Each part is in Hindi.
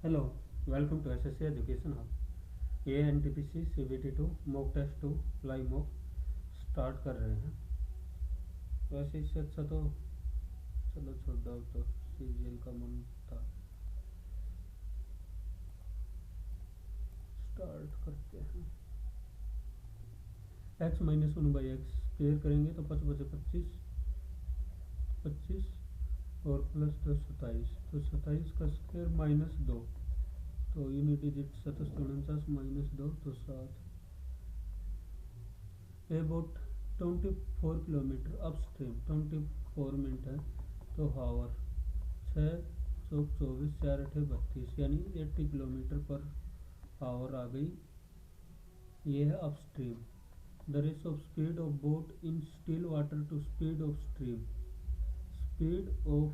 Hello, welcome to SSC education hub. ये NTPC CBT 2 mock test 2 live mock start कर रहे हैं। वैसे इससे अच्छा तो चलो छोड़ दो, तो सीजीएल का मन था। स्टार्ट करते हैं। X minus one by x square करेंगे तो 5 बचे 25 और प्लस 10 27, तो 27 का स्क्वेयर माइनस 2, तो यूनिट डिजिट 749 माइनस 2 तो 7। अबाउट 24 किलोमीटर अपस्ट्रीम 24 मिनट है, तो हावर 6 चौक 24 4 8 32 यानी 80 किलोमीटर पर आवर आ गई। ये है upstream. The ratio of speed of boat in still water to speed of stream. Speed of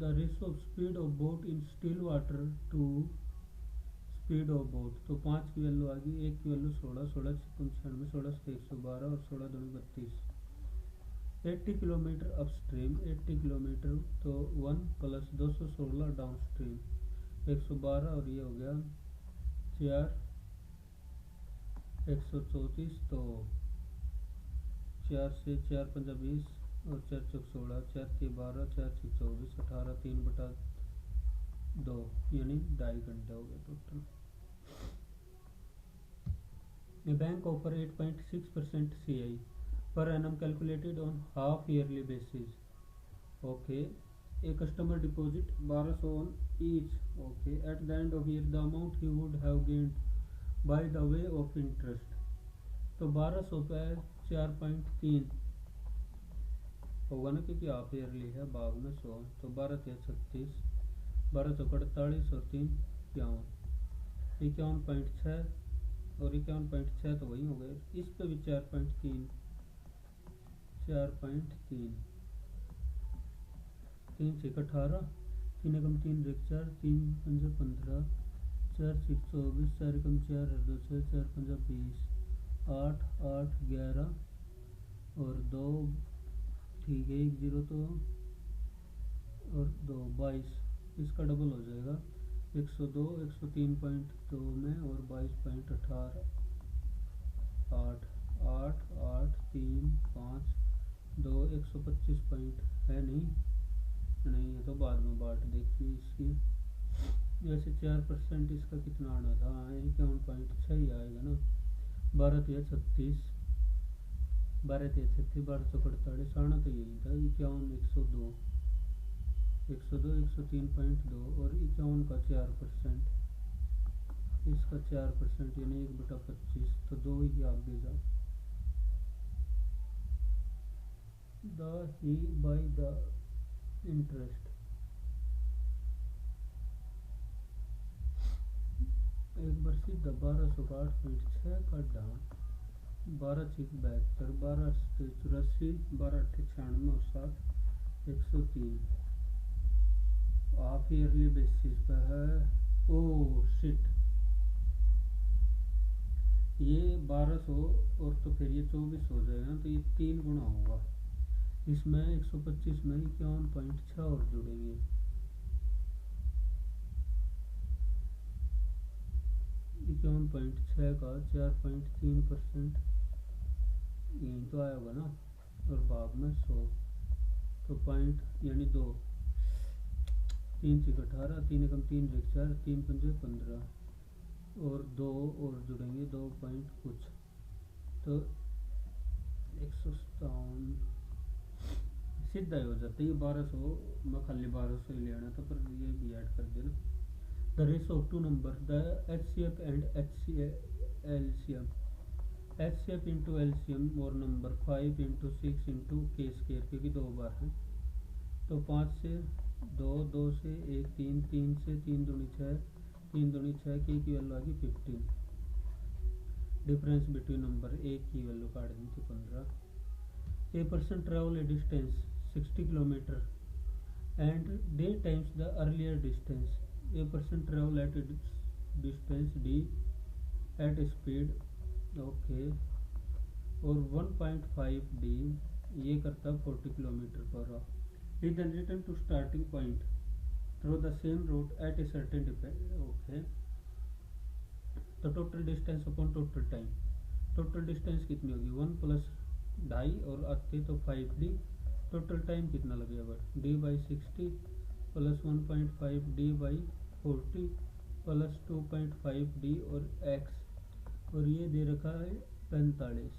the ratio of speed of boat in still water to speed of boat, तो 5 की वैल्यू आ गई। 1 की वैल्यू 16, 16 6 96, 16 से 112 और 16 दूनी 32। 80 किलोमीटर अपस्ट्रीम 80 किलोमीटर, तो 1 प्लस 216 डाउन स्ट्रीम 112 और ये हो गया 4 134, तो 4 से 4 पंजा 20 और 4 चौक 16, 4 के 12, 4 6 24, 18 3/2 यानी 2.5 घंटे हो गए total. A bank offer 8.6% CI per annum calculated on half yearly basis. Okay. A customer deposit 1200 on each. Okay. At the end of year, the amount he would have gained by the way of interest. तो 1200 पे 4.3 होगा ना, क्योंकि हाफ ईयरली है, भाग में 100, तो 12 या 36, 12 चौक 48 और 3 51, 51.6 और 51.6 तो वही हो गए। इस पे भी 4.3 3 6 18, 3 एकम 3 रेख 4, 3 पंजे 15, 4 6 24, 4 एकम 4 और 2 6, 4 पंजा 20, 8 8 11 और 2 ठीक है 1 0 तो और 2 22, इसका डबल हो जाएगा 102 103.2 में और 22.18 8 8 8 3 5 2 125 पॉइंट है नहीं है, तो बाद में बाट देखिए इसकी। वैसे 4% इसका कितना आना था, 51.6 ही आएगा ना। 12 या 36, 12 या 36, 12 चौक 48, आना तो यही था 51 102 103.2 और 51 का 4%, इसका 4% यानी 1/25, तो 2 ही आगे जाओ। The he by the interest, एक बार सीधा 1208.6 का डाउन, 12 6 72, 12 से 84, 12 8 96 और 7 103 हाफ ईयरली बेसिस पे है। ओ शिट, ये 1200 और तो फिर ये 24 हो जाएगा ना, तो ये 3 गुना होगा। इसमें 125 में 51.6 और जुड़ेंगे, 51.6 का 4.3% यही तो आया होगा ना, और भाग में 100, तो पॉइंट यानी 2 3 6 18, 3 एकम 3 रेख 4, 3 पंजे 15 और 2 और जुड़ेंगे 2 पॉइंट कुछ, तो 157 सीधा ही हो जाता है। ये 1200 में खाली 1200 ही लेना था, पर ये भी ऐड कर देना। The ratio of 2 number, the HCF and LCM, HCF into LCM और नंबर 5 इंटू 6 इंटू के स्क्वायर, क्योंकि 2 बार है, तो 5 से 2, 2 से 1 3, 3 से 3 दूनी 6, 3 दूनी 6 की वैल्यू आ गई 15। डिफरेंस बिटवीन नंबर, एक की वैल्यू काट दी थी 15। A person travel a distance 60 kilometer and D times the earlier distance. A person travel at a distance D at a speed okay और 1.5 D ये करता 40 kilometre per hour. He then return to starting point through the same route at a certain okay. तो total distance upon total time, total distance कितनी होगी 1 प्लस 2.5 और आते तो 5d। टोटल टाइम कितना लगेगा d/60 plus 1.5 d/40 plus 2.5 d और x, और ये दे रखा है 45।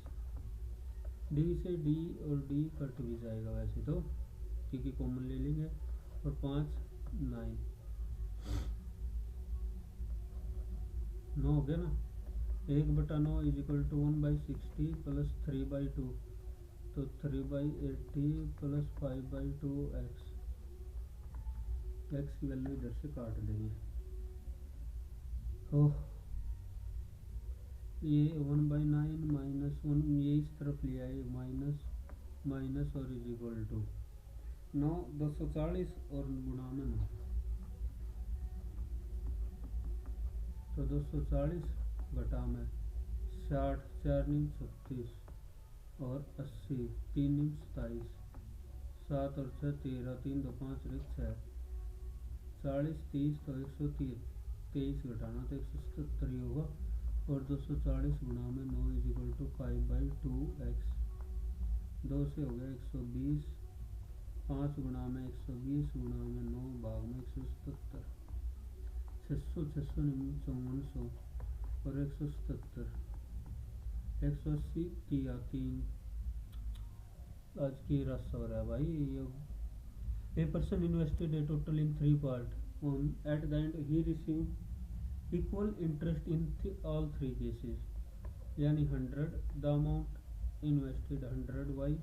डी से डी और डी कट भी जाएगा वैसे तो, क्योंकि कॉमन ले लेंगे, और 5 9 हो गया ना। 1/9 इज इक्वल टू 1/60 प्लस 3/2, तो 3/80 प्लस 5/2 एक्स। एक्स की वैल्यू इधर से काट देंगे। ओह, ये 1/9 माइनस 1, ये इस तरफ लिया है माइनस माइनस और इज इक्वल टू 9 240 और गुणा में 9, तो 240 घटा में 60, 4 नीम 36 और 80, 3 नीम 27, 7 और 6 13, 3 2 5 6, 40 30 तो 130, 23 घटाना तो 177 ही होगा, और 240 गुणा में 9 इज इक्वल टू 5/2 एक्स। 2 से हो गया 120, 5 गुणा में 120 गुणा में 9 भाग में 177, 600 600 5400 और 177, 180 किया 3। आज की रस हो रहा है भाई। ये A person invested a total in 3 parts. At the end, he received equal interest in all 3 cases. यानी 100, the amount invested 100y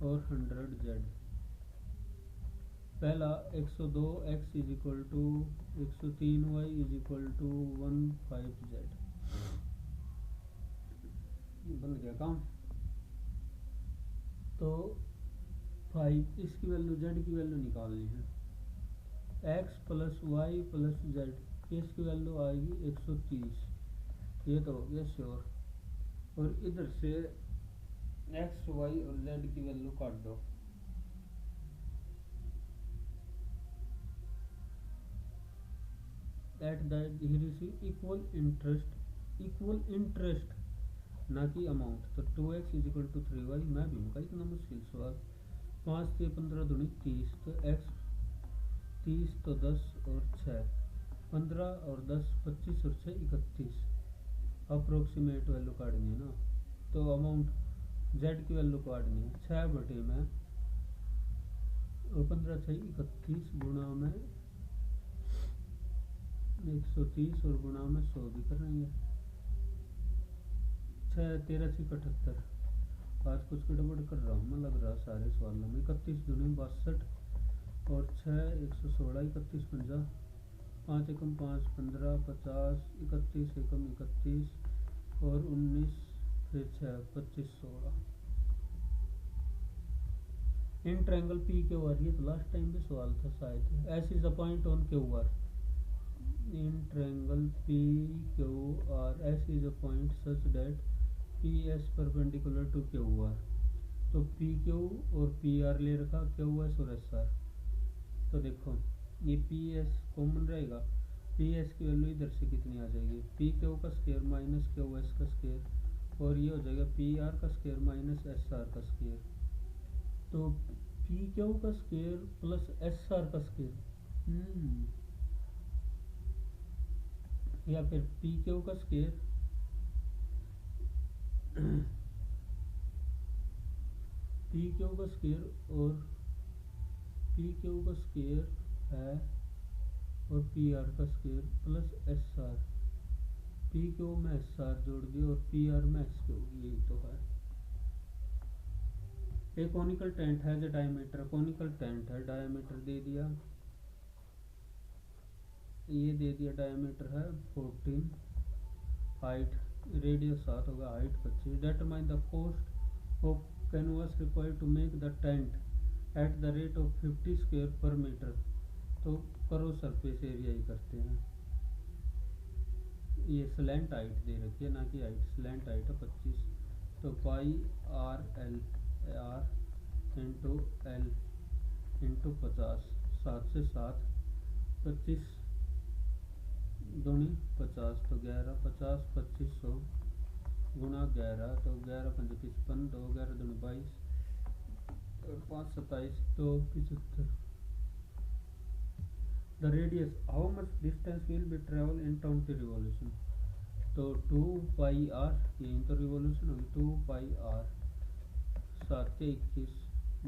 और 100z। पहला 102x is equal to 103y is equal to 15z। बन गया काम। तो 5, इसकी वैल्यू z की वैल्यू निकालनी है, x plus Y plus Z, इसकी वैल्यू आएगी 130, ये तो हो गया श्योर। और इधर से x y और z की वैल्यू काट दो। At that he receive equal interest ना कि अमाउंट, तो 2x is equal to 3y। मैं भी उनका इतना मुश्किल सवाल। 5 से 15 दूनी 30, तो x 30 तो 10 और 6 15 और 10 25 और 6 31। अप्रोक्सीमेट वैल्यू काटनी है ना, तो अमाउंट z की वैल्यू काटनी है 6 बटे में और 15 6 31 गुणा में 130 और गुणा में 100 भी कर रही है। 6 13 6 78। आज कुछ गड़बड़ कर रहा हूँ मैं, लग रहा सारे सवालों में। 31 दूनी 62 और 6 116, 31 50, 5 एकम 5 15 50, 31 एकम 31 और 19 फिर 6 25 16। In triangle P Q R, ये तो लास्ट टाइम भी सवाल था शायद। S is a point on Q R. In triangle P Q R S is a point such that P S perpendicular to Q R. तो पी क्यू और पी आर ले रखा, क्यू एस और एस आर। तो देखो ये पी एस कॉमन रहेगा, पी एस की वैल्यू इधर से कितनी आ जाएगी, पी क्यू का स्क्वायर माइनस क्यू एस का स्क्वायर, और ये हो जाएगा पी आर का स्क्वायर माइनस एस आर का स्क्वायर। तो पी क्यू का स्क्वायर प्लस एस आर का स्क्वायर, या फिर पी क्यू का स्क्वायर पी क्यू का स्क्वायर और पी क्यू का स्क्वायर है और पी आर का square plus S R. P Q में एस आर जोड़ दिया और पी आर में एस क्यू, यही तो है। एक कॉनिकल टेंट है जो डायमीटर, कॉनिकल टेंट है, डायमीटर दे दिया, ये दे दिया डायमीटर है 14, हाइट रेडियस 7 होगा, height 25। Determine the cost of canvas required to make the tent at the rate of 50 square per metre. तो करो सरफेस एरिया ही करते हैं। ये स्लैंट हाइट दे रखी है ना कि हाइट, स्लैंट हाइट है 25, तो pi R L into L into 50, 7 से 7 25 दूनी 50 तो 11 50 2500 गुणा 11 तो 11 5 55 2 11 दूनी 22 और 5 27 2 75। The radius how much distance will be travel in 20 revolution. तो 2 पाई आर, यही तो रिवॉल्यूशन होगी, 2 पाई आर 7 के 21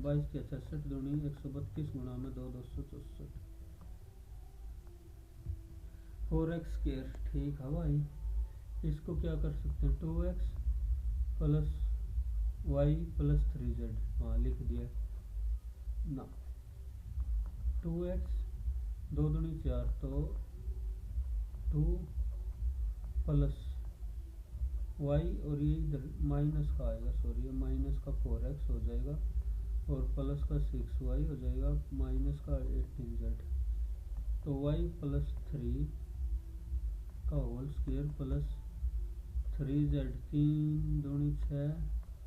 22 के 66 दूनी 132 गुणा में 2 264 4x स्क्वायर। ठीक है भाई, इसको क्या कर सकते हैं 2x plus Y plus 3z। हाँ लिख दिया ना, 2x 2 दूनी 4 तो 2 प्लस वाई और ये इधर माइनस का आएगा, सॉरी ये माइनस का 4x हो जाएगा और प्लस का 6y हो जाएगा माइनस का 18z। तो y प्लस 3 का होल स्क्वायर प्लस 3z 3 दूनी 6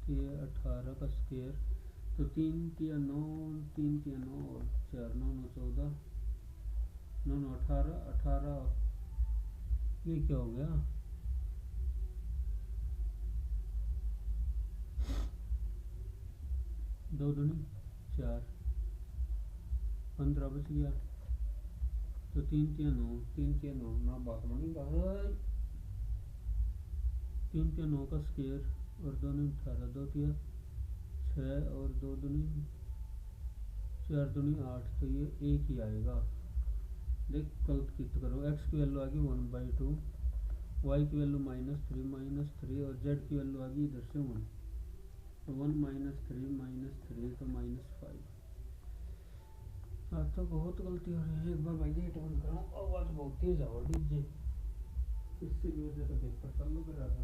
के 18 का स्क्वायर तो 3 के 9 3 के 9 और 4 9 9 14 9 9 18 18 ये क्या हो गया 2 दूनी 4 15 बच गया तो 3 के 9 3 के 9 ना बात बनी भाई 3 के 9 का स्क्वायर और 2 दूनी 18 2 तिया 6 और 2 दूनी 4 दूनी 8 तो ये एक ही आएगा। देख गलत कित करो, x की वैल्यू आ गई 1/2, y की वैल्यू -3 और z की वैल्यू आ गई इधर से 1 तो 1 -3 तो -5। आज तो बहुत गलती हो रही है। एक बार भाई गेट बंद करो, आवाज बहुत तेज आ रही है, इससे भी वजह से पेपर चालू कर रहा था।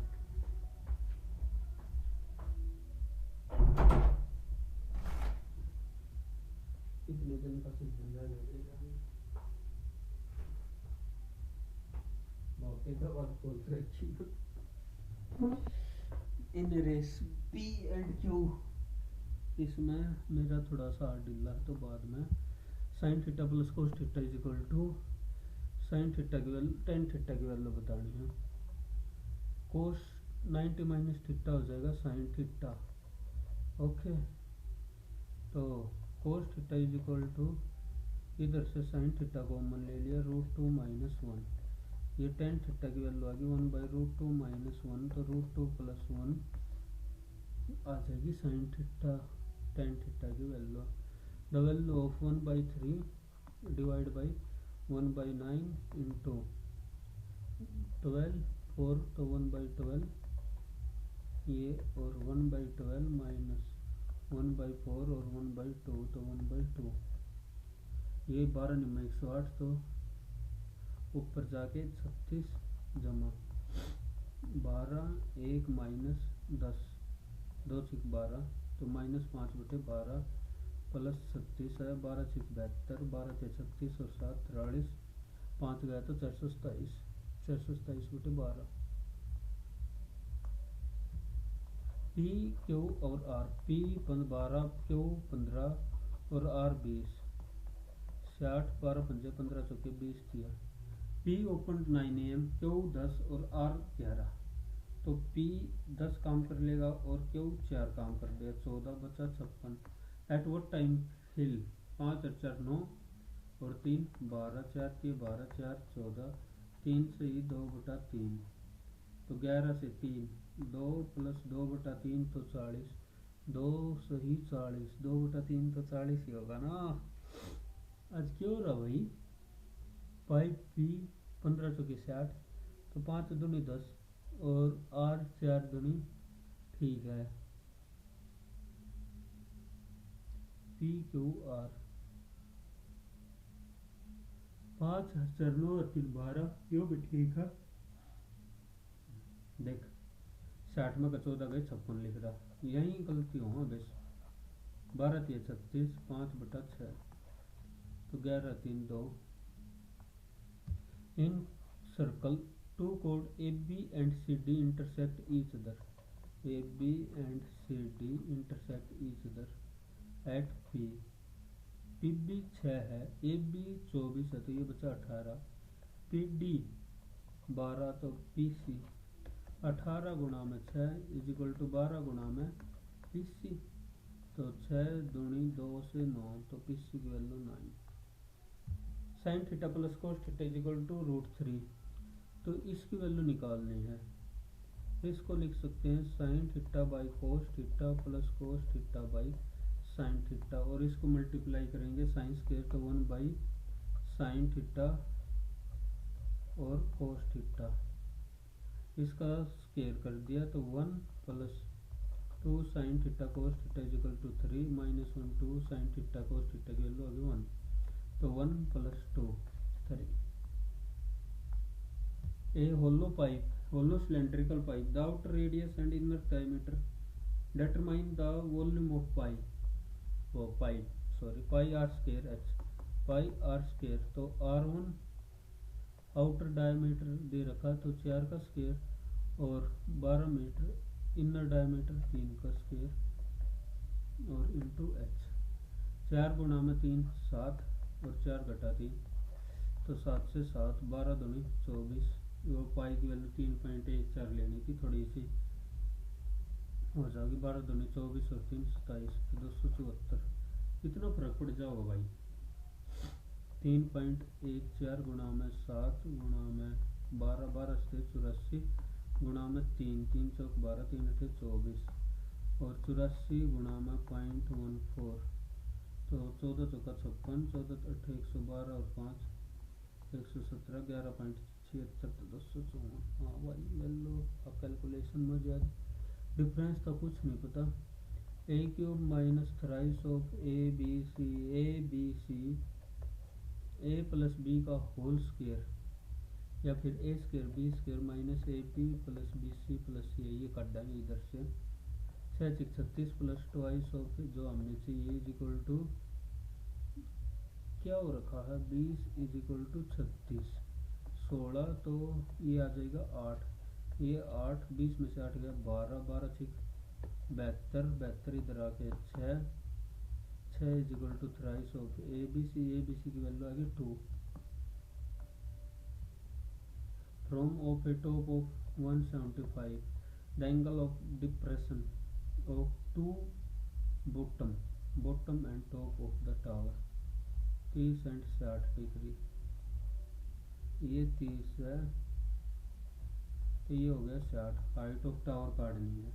इतने दिन का सीजन बहुत एक बात बोल रखी in race P and Q. इसमें मेरा थोड़ा सा ढीला है तो बाद में sine theta plus cos theta is equal to sine theta की वैल्यू टेन थीटा की वैल्यू बतानी है। कोस 90 माइनस थीटा हो जाएगा साइन थीटा। ओके तो cos theta is equal to इधर से साइन थीटा कॉमन ले लिया √2 - 1 ये टेन थीटा की वैल्यू आ गई 1/√2 - 1 तो √2 + 1 आ जाएगी साइन थीटा टेन थीटा की value. The value of 1/3 divide by 1/9 into 12 4 तो 1/12 ये और 1/12 माइनस 1/4 और 1/2 तो 1/2 ये 12 निम्न 108 तो ऊपर जाके 36 जमा 12 1 माइनस 10 2 6 12 तो -5/12 प्लस 36 है 12 6 72 12 6 36 और 7 43 5 गया तो 427 427/12। पी क्यू और आर पी 12 क्यू 15 और आर 20 60 12 5 15 चौके 20 किया। पी ओपन 9 AM क्यू 10 और आर 11 तो पी 10 काम कर लेगा और क्यू 4 काम कर देगा 14 बचा 56। एट वट टाइम हिल 5 और 4 9 और 3 12 4 के 12 4 14 3 से ही 2/3 तो 11 से 3 2 + 2/3 तो 40 2 सही 40 2/3 तो 40 ही होगा ना। आज क्यों रहा भाई 5 पी 15 चौके 60 तो 5 दूनी 10 और आर 4 दूनी ठीक है पी क्यू आर 5 4 9 और 3 12 यो भी ठीक है। देख 60 में का 14 गए 56 लिख रहा यही गलती हो बस 12 3 36 5/6 तो 11 3 2 इन circle 2 chord AB and CD intersect each other AB and CD intersect each other at P P B 6 है, ए बी 24 है तो ये बचा 18, पी डी 12 तो पी सी 18 गुणा में 6 इज इक्वल टू 12 गुणा में पी सी, तो 6 दूनी 2 से 9 तो पी सी की value 9। Sine theta plus cos theta is equal to √3, तो इसकी वैल्यू निकालनी है। इसको लिख सकते हैं sine theta by cos theta plus cos theta by sine theta, और इसको मल्टीप्लाई करेंगे साइन स्क्वायर तो 1 बाई साइन थीटा और कोस थीटा, इसका स्क्वायर कर दिया तो 1 plus 2 sine theta cos theta is equal to 3 minus 1 2 sine theta cos theta की वैल्यू आ गई 1, तो 1 plus 2 3। A hollow pipe, hollow cylindrical pipe, the outer radius and inner diameter, determine the volume of pipe, pi r square h, pi r square, तो r1 आउटर डायमीटर दे रखा तो 4 का स्क्वायर और 12 मीटर, इनर डायमीटर 3 का स्क्वायर और इंटू h, 4 गुणा में 3 7 और 4 घटा 3 तो 7 से 7 12 दूनी 24, वो पाई की वैल्यू 3.14 लेनी थी, थोड़ी सी हो जाएगी, 12 दूनी 24 और 3 27 तो 274, कितना फर्क पड़ जाओगा भाई। 3.14 गुणा में 7 गुणा में 12 12 से 84 गुणा में 3 3 चौक 12 3 अठे 24 और 84 गुणा में 0.14 तो 14 चौका 56 14 अठे 112 और 5 117 11.76 तो 254। हाँ भाई वैल्यू अब कैलकुलेशन में ज़्यादा डिफरेंस का कुछ नहीं पता। A cube minus thrice of A B C A plus B का होल स्क्वायर या फिर A square B square minus A P plus B C plus C, ये काट देंगे इधर से 6 36 प्लस ट्वाइस ऑफ जो हमने चाहिए इज इक्वल टू क्या हो रखा है 20 इज इक्वल टू 36 16 तो ये आ जाएगा 8, ये 8 20 में से 8 गया 12 12 6 72 इधर आके 6 is equal to thrice of A B C की वैल्यू आ गई 2 from of a top of 175 the angle of depression of 2 bottom and top of the tower 30 एंड 60 डिग्री, ये 30 है तो ये हो गया 60, हाइट ऑफ टावर काटनी है,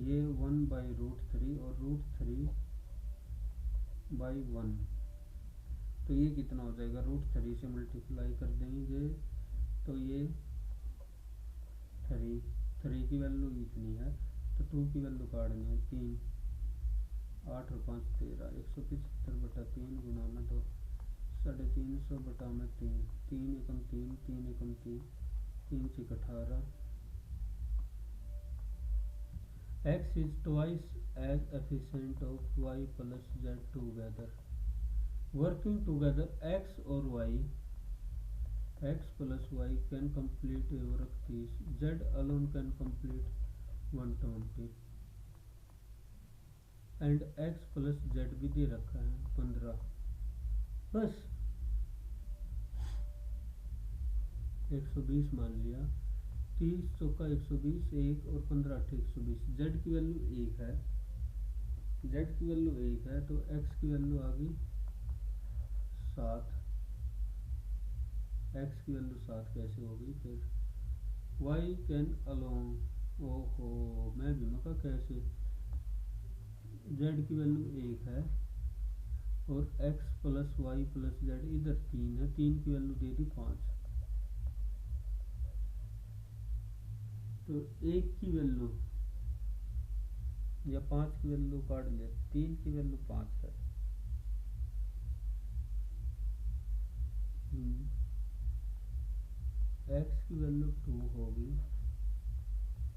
ये 1 बाई √3 और √3 बाई 1 तो ये कितना हो जाएगा, √3 से मल्टीप्लाई कर देंगे तो ये 3 की वैल्यू इतनी है तो 2 की वैल्यू काटनी है 3 8 और 5 13 175/3 गुणा में 2 350/3 3 एकम 3 3 एकम 3 3 6 18 x is twice as efficient of y plus z together, working together x or y, x plus y can complete a work piece, z alone can complete 120 and x plus Z भी दे रखा है 15, बस 120 मान लिया, 30 चौका 120 1 और 15 8 120, जेड की वैल्यू 1 है, जेड की वैल्यू 1 है तो x की वैल्यू आ गई 7, x की वैल्यू 7 कैसे हो गई फिर, y कैन अलोन, ओहो मैं भी मका कैसे, z की वैल्यू 1 है और x plus Y plus Z इधर 3 है, 3 की वैल्यू दे दी 5 तो 1 की वैल्यू या 5 की वैल्यू काट ले, 3 की वैल्यू 5 है, x की वैल्यू 2 होगी,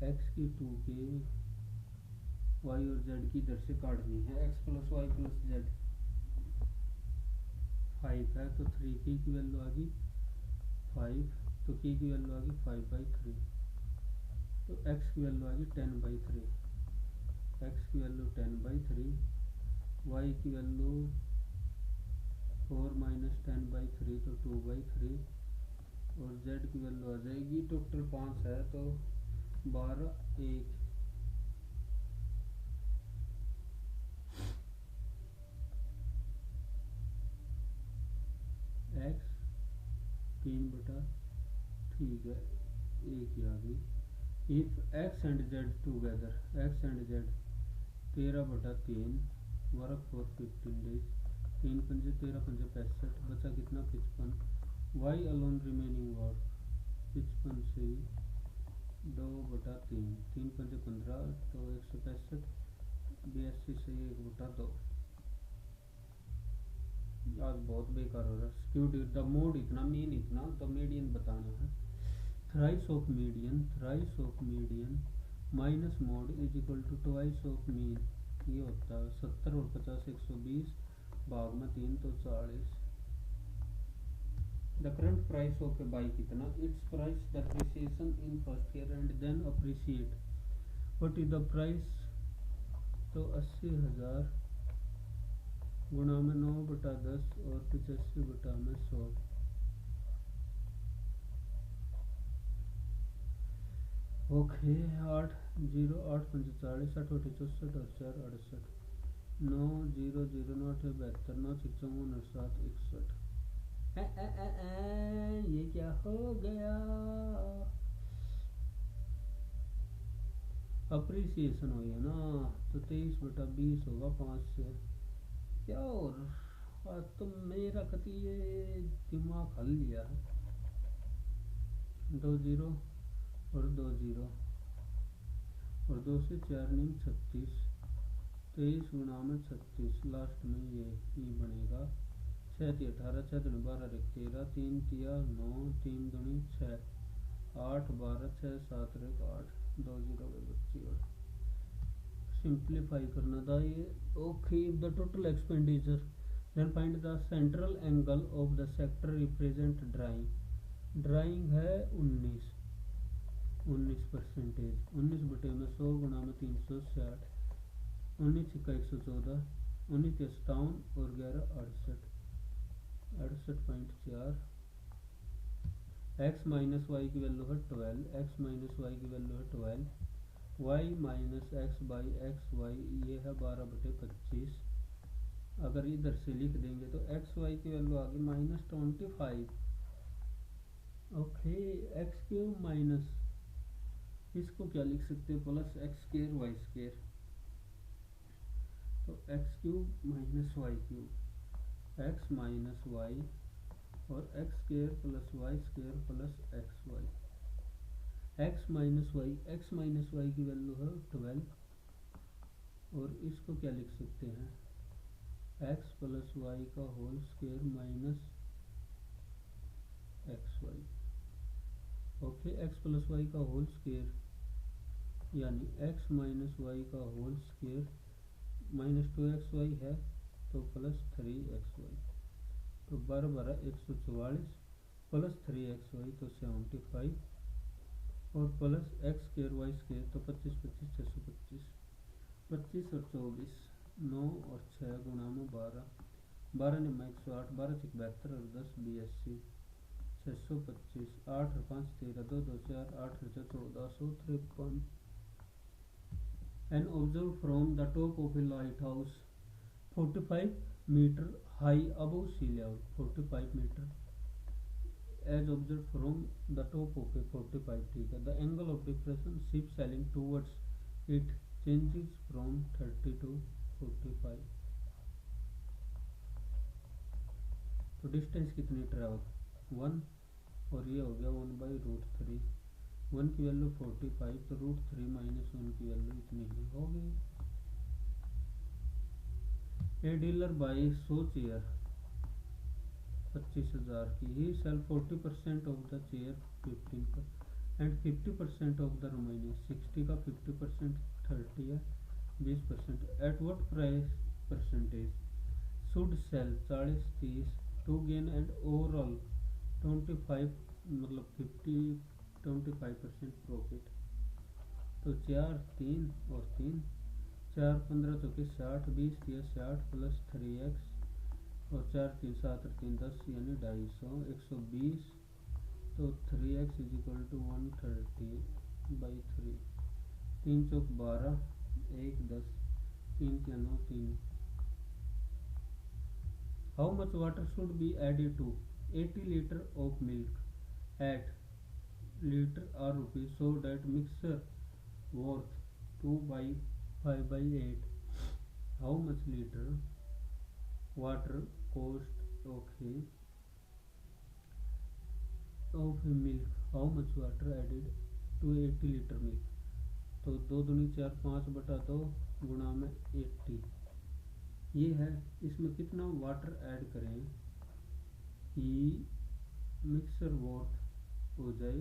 x की 2 के y और z की इधर से काटनी है, x plus Y plus Z 5 है तो 3 की वैल्यू आ गई 5 तो की वैल्यू आ गई 5/3 तो x की वैल्यू आ गई 10/3, x की वैल्यू 10/3, y की वैल्यू 4 - 10/3 तो 2/3 और z की वैल्यू आ जाएगी, टोटल 5 है तो 12 1 x 3 बटा, ठीक है, एक ही आ गई। If x and z together, x and z 13/3 work for 15 days, 3 पंजे 13 पंजे 65, बचा कितना 55, y अलोन रिमेनिंग वर्क 55 से 2/3, 3 पंजे 15 तो 165, 82 से 1/2। आज बहुत बेकार हो रहा है। स्क्यूड द मोड इतना, मीन इतना, तो मीडियन बताना है। Thrice of median minus mode is equal to twice of mean, ये होता है 70 और 50 120 भाग में 3 तो 40। The current price of a bike कितना, it's price depreciation in first year and then appreciate, what is the price, तो 80,000 गुणा में 9/10 और 85/100। ओके 8 0 8 5 40 8 8 64 और 4 68, 9 0 0 9 8 72 9 6 54 और 7 61। ये क्या हो गया, अप्रिसिएशन हुई है ना, तो 23/20 होगा 5 से। यार तुम मेरा कति ये दिमाग हल लिया है। 2 0 और 2 0 और 2 से 4 9 36, 23 गुणा में 36, लास्ट में ये ही बनेगा 6 × 18 6 दूनी 12 1 13 3 तिया 9 3 दूनी 6 8 12 6 7 1 8, 2 0 बच्ची और सिंप्लीफाई करना था ये। Okay the total expenditure then find the central angle of the sector represent drawing है 19 19%, 19/100 गुणा में 360, 19 × 114, 19 57 और 11 68, 68.4। x माइनस वाई की वैल्यू है 12, x माइनस वाई की वैल्यू है 12, y minus X by X Y ये है 12/25। अगर इधर से लिख देंगे तो एक्स वाई की वैल्यू आ गई -25। ओके एक्स क्यूब माइनस, इसको क्या लिख सकते हैं, plus X square Y square, तो X cube minus Y cube, X minus Y और X square plus Y square plus X Y, X minus Y की वैल्यू है 12 और इसको क्या लिख सकते हैं, एक्स प्लस वाई का whole square minus X Y. Okay X plus Y का होल स्क्वायर यानी एक्स माइनस वाई का होल स्क्वायर -2xy है तो प्लस 3xy, तो 12 12 144 प्लस 3xy तो 75 और plus X square Y square तो 25 25 625, 25 और 24 9 और 6 गुणा में 12 12 ने 108 12 6 72 और 10 82 625, 8 और 5 13 2 2 4 8 और 6 1453। And observed from the top of a lighthouse 45 meter high above sea level, 45 meter as observed from the top of a 45, ठीक है, the angle of depression ship sailing towards it changes from 30 to 45। तो डिस्टेंस कितनी ट्रेवल 1 और ये हो गया 1/√3, 1 की वैल्यू 45 तो √3 माइनस 1 की वैल्यू इतनी ही हो गई। ए डीलर बाई 100 चेयर 25,000 की, ही सेल 40% ऑफ द चेयर 15 पर एंड 50% ऑफ द रिमेनिंग, 60 का 50% 30 है 20%, at what price percentage should sell 40 30 to gain and overall 25 मतलब 25% प्रॉफिट। तो 4 3 और 3 4 15 तो 60 20 60 प्लस 3x और 4 3 7 और 3 10 यानी 250 120। तो 3x इज इक्वल टू 130/3। 3 चौक 12, 1 10, 3 क्या 9 3। How much water should be added to 80 litre of milk at litre or rupees so that mixture worth 2/5/8? How much liter water cost okay of milk? How much water added to 80 litre milk? तो 2 दूनी 4 5/2 गुणा में 80 ये है। इसमें कितना वाटर ऐड करें कि मिक्सर वॉट हो जाए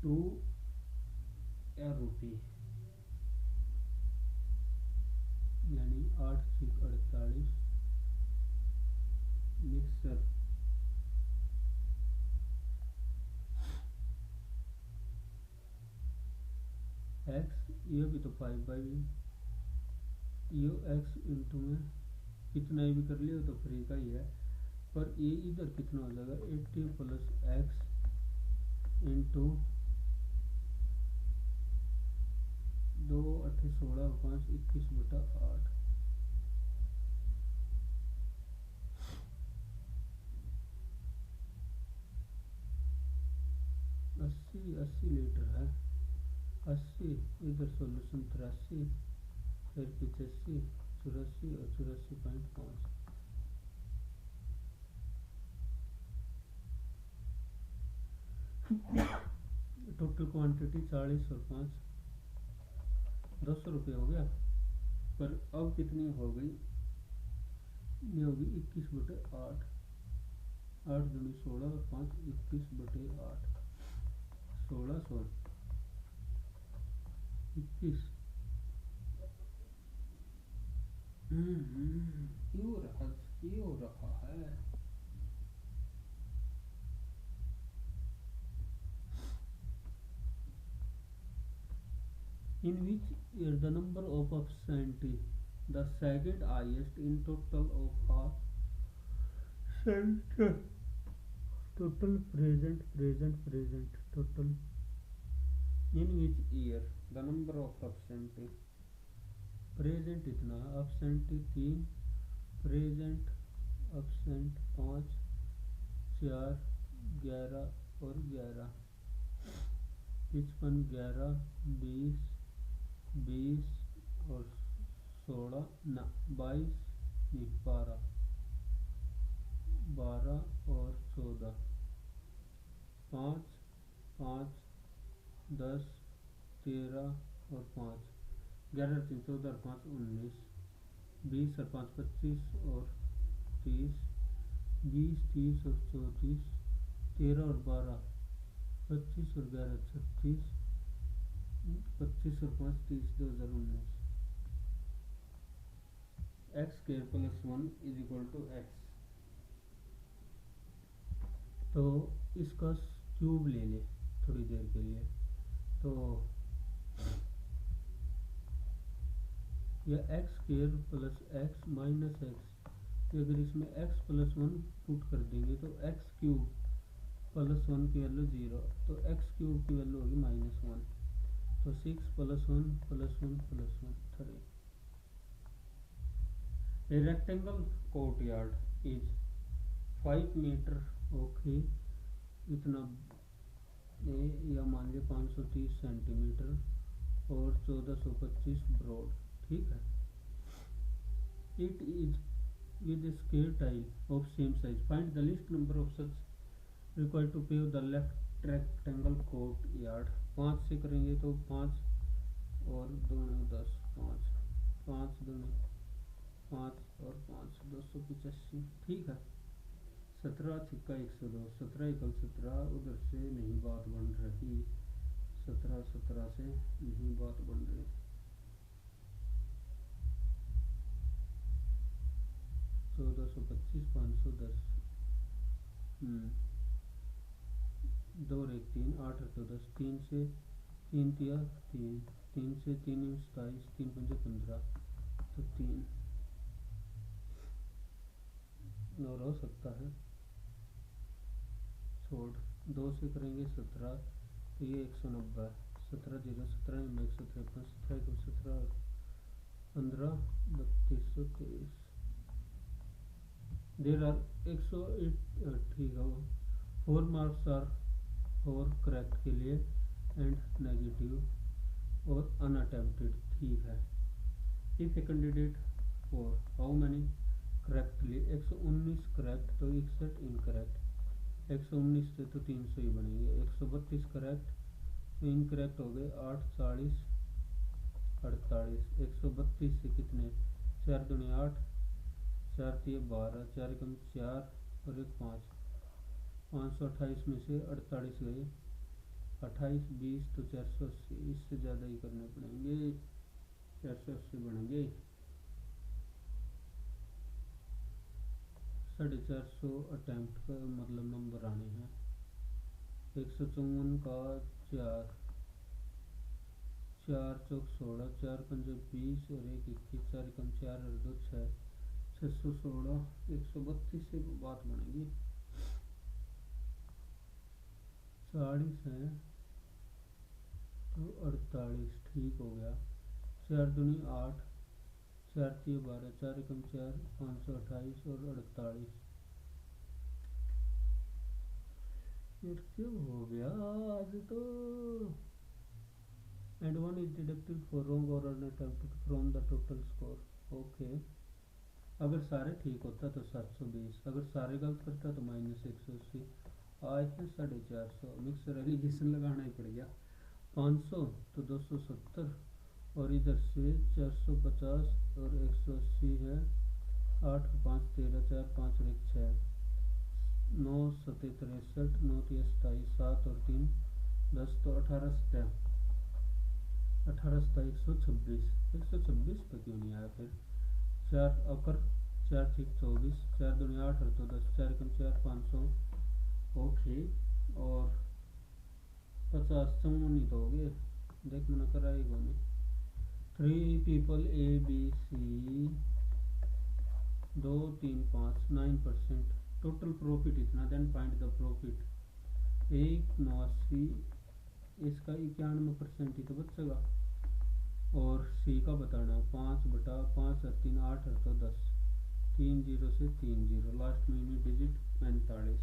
2 रुपये यानी 8 6 48 मिक्सर एक्स ये भी तो 5/, ये एक्स इंटू में कितना भी कर लिया तो फ्री का ही है, पर ये इधर कितना हो जाएगा 80 प्लस एक्स इंटू 2 8 16 और 5 21/8। 80 लीटर है। 80 इधर सॉल्यूशन 83 फिर 85 84 और 84.5। टोटल क्वांटिटी 40 और 5 200 रुपये हो गया। पर अब कितनी हो गई, ये होगी 21/8। 8 दूनी 16 और 5 21/8 1600 21। क्यों रहा है। In which year the number of absentee the second highest in total of all center total present total in which year the number of absentee present इतना absentee 3 प्रेजेंट absent 5 4 11 और 11 55 11 20 20 और 16 ना 22 नहीं 12 और 14 5 5 10 13 और 5 11 3 14 और 5 19 20 और 5 25 और 30 20 30 और 34 13 और 12 25 और 11 36 25 और 5 30 2019। X square plus 1 is equal to X. तो इसका क्यूब ले ले थोड़ी देर के लिए। तो यह x square plus x minus x, अगर इसमें एक्स प्लस 1 पुट कर देंगे तो एक्स क्यूब प्लस 1 की वैल्यू 0, तो एक्स क्यूब की वैल्यू होगी -1। तो 6 plus 1 plus 1 plus 1 3। A rectangle courtyard is 5 metre okay इतना या मान लिया 530 सेंटीमीटर और 1425 ब्रॉड, ठीक है। It is with square tile of same size, find the list number of such required to pave the left rectangle courtyard. 5 से करेंगे तो 5 और 2 10 5 5 2 5 और 5 285, ठीक है। 17 छिक्का 102 17 एकल 17 उधर से नहीं बात बन रही, 17 17 से नहीं बात बन रही। 1425 510 2 और 1 3 8 और 10 3 से 3 तिया 3 3 से 3 27 3 5 15 तो 3 और हो सकता है छोड़। 2 से करेंगे 17, तो ये 190, 17 में 153, 17 15 3223। देर आर 108, ठीक है। 4 मार्क्स आर फॉर करेक्ट के लिए एंड नेगेटिव और अनअटेम्प्टेड, ठीक है। If a candidate for how many correctly, 119 correct तो 61 इनकरेक्ट, 119 से तो 300 ही बनेंगे। 132 करेक्ट तो इनकरेक्ट हो गए 8, 40, 48। 132 से कितने, 4 दूनी 8, 4 तिये 12, 4 कम 4 और 1 5, 528 में से 48 गए, 28 20 तो 480, इससे ज़्यादा ही करने पड़ेंगे, 480 बनेंगे। 450 अटैम्प्ट का मतलब नंबर आने हैं। 154 का 4, 4 चौक 16, 4 पंजे 20 और 1 21, 4 कम 4 और 2 6, 616। 132 से बात बनेगी। 40 है तो 48, ठीक हो गया। 4 दूनी 8, 4 तिये 12, 4 कम 4, 528 और 48। फिर क्यों हो गया आज तो। And 1 is deducted for wrong और unattempted from the total score, okay. अगर सारे ठीक होता तो 720, अगर सारे गलत करता तो -180। आए हैं 450, मिक्सर एलिगेशन लगाना ही पड़ गया। 500 तो 270 और इधर से 450 और 180 है। 8 5 13, 4 5 और 1 6, 9 7 63, 9 3 27, 7 और 3 10 तो 18 7, 18 7 126। 126 पे क्यों नहीं आया फिर। 4 अकर 4 6 24, 4 दूनी 8 और 2 10, 4 कम 4 500, ओके। और 50 54 तो हो गए, देख मना कराएगा नहीं। 3 people A B C 2 3 5 9%, total profit इतना, देन फाइंड द प्रॉफिट। 189, इसका 91% ही तो बचेगा। और सी का बताना 5/5 और 3 8 और तो 10, 3 0 से 3 0, लास्ट में यूनिट डिजिट 45,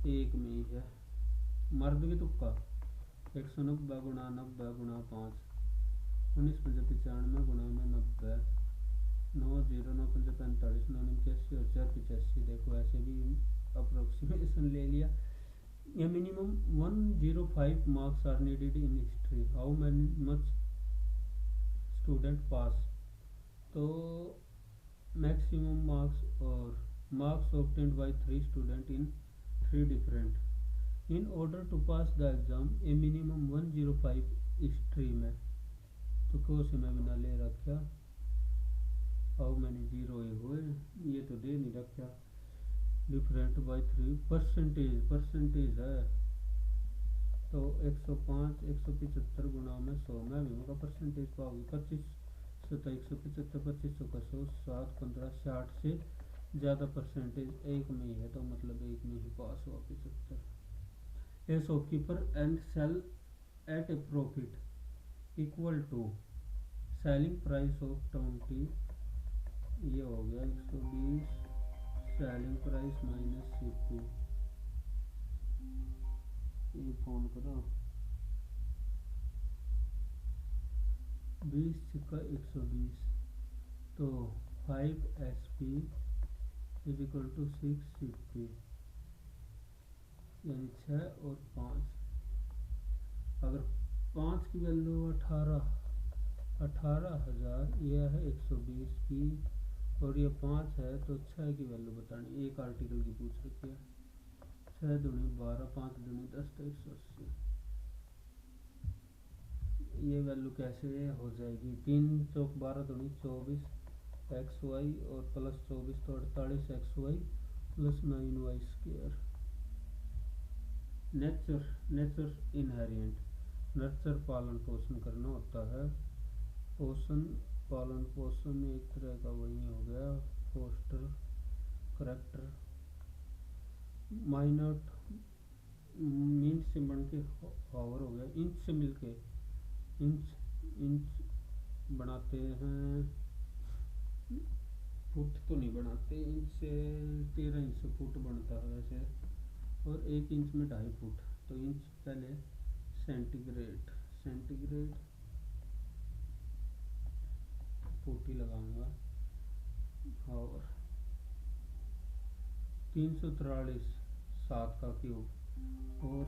एक में ही है। मर्द भी तुक्का 190 गुणा 90 गुणा 5, 19 पंजे 95 गुणा में 90, 9 0 9 पंजे 45, 9 81 और 4 85। देखो ऐसे भी अप्रोक्सीमेशन ले लिया। ये minimum 105 marks are needed in history, how many much student pass, तो मैक्सिमम मार्क्स और marks obtained by 3 student in 3 different. In order to pass the exam a minimum 105 stream है, तो क्यों से मैं बिना ले रखा। हाउ मैनी जीरो हुए, ये तो दे नहीं रखा। डिफरेंट बाय 3 परसेंटेज है, तो 105 175 गुणा में 100 में भी होगा परसेंटेज पाओगे। 25 175 2500 का 100, 7 15 60 से ज़्यादा परसेंटेज एक में ही है, तो मतलब एक में ही पास हुआ 75। A shopkeeper and sell at a profit equal to selling price of 20, ये हो गया 120 सेलिंग प्राइस माइनस शिपिंग। ये फोन करो 20 छिक्का 120, तो 5 SP is equal to 6 CP, यानी 6 और 5। अगर 5 की वैल्यू 18,000, यह है 120 की, और ये 5 है तो 6 की वैल्यू बतानी। एक आर्टिकल की पूछ रखी है। 6 दूनी 12, 5 दूनी 10 तो 180। ये वैल्यू कैसे हो जाएगी। 3 चौक 12 दूनी 24 XY और प्लस 24 तो 48 XY plus 9Y square. Nature inherent, nurture पालन पोषण करना होता है। पोषण पालन पोषण एक तरह का वही हो गया, फोस्टर करेक्टर माइनट मिनट से बन के हावर हो गया, इंच से मिलके इंच इंच बनाते हैं, फुट तो नहीं बनाते, इंच से 13 इंच से फुट बनता है वैसे, और 1 इंच में 2.5 फुट, तो इंच पहले सेंटीग्रेड सेंटीग्रेड फुट ही लगाऊंगा, और 343 7 का क्यूब, और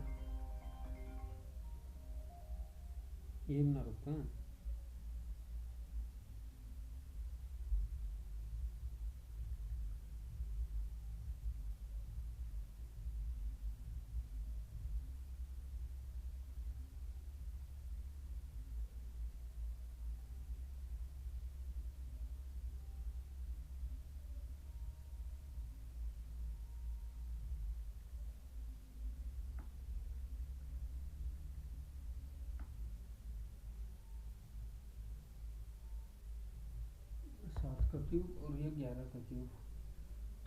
ये ना रुकता है, सात का क्यूब और ये 11 का क्यूब,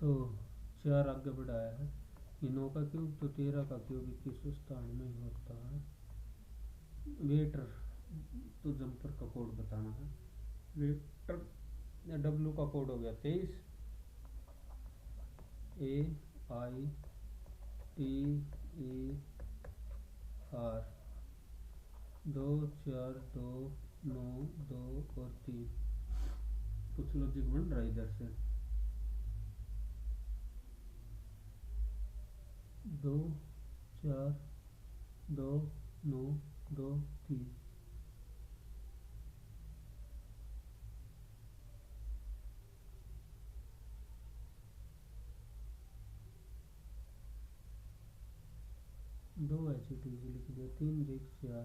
तो 4 आगे बढ़ाया है, ये 9 का क्यूब, तो 13 का क्यूब 2197 होता है। वेटर तो जंपर का कोड बताना है, वेटर डब्लू का कोड हो गया 23, AITER 2 4 2 9 2 और 3, कुछ लॉजिक बन रहा है इधर से, 2 4 2 9 2 3, दो ऐसे टीजी लिख दिया, 3 1 4,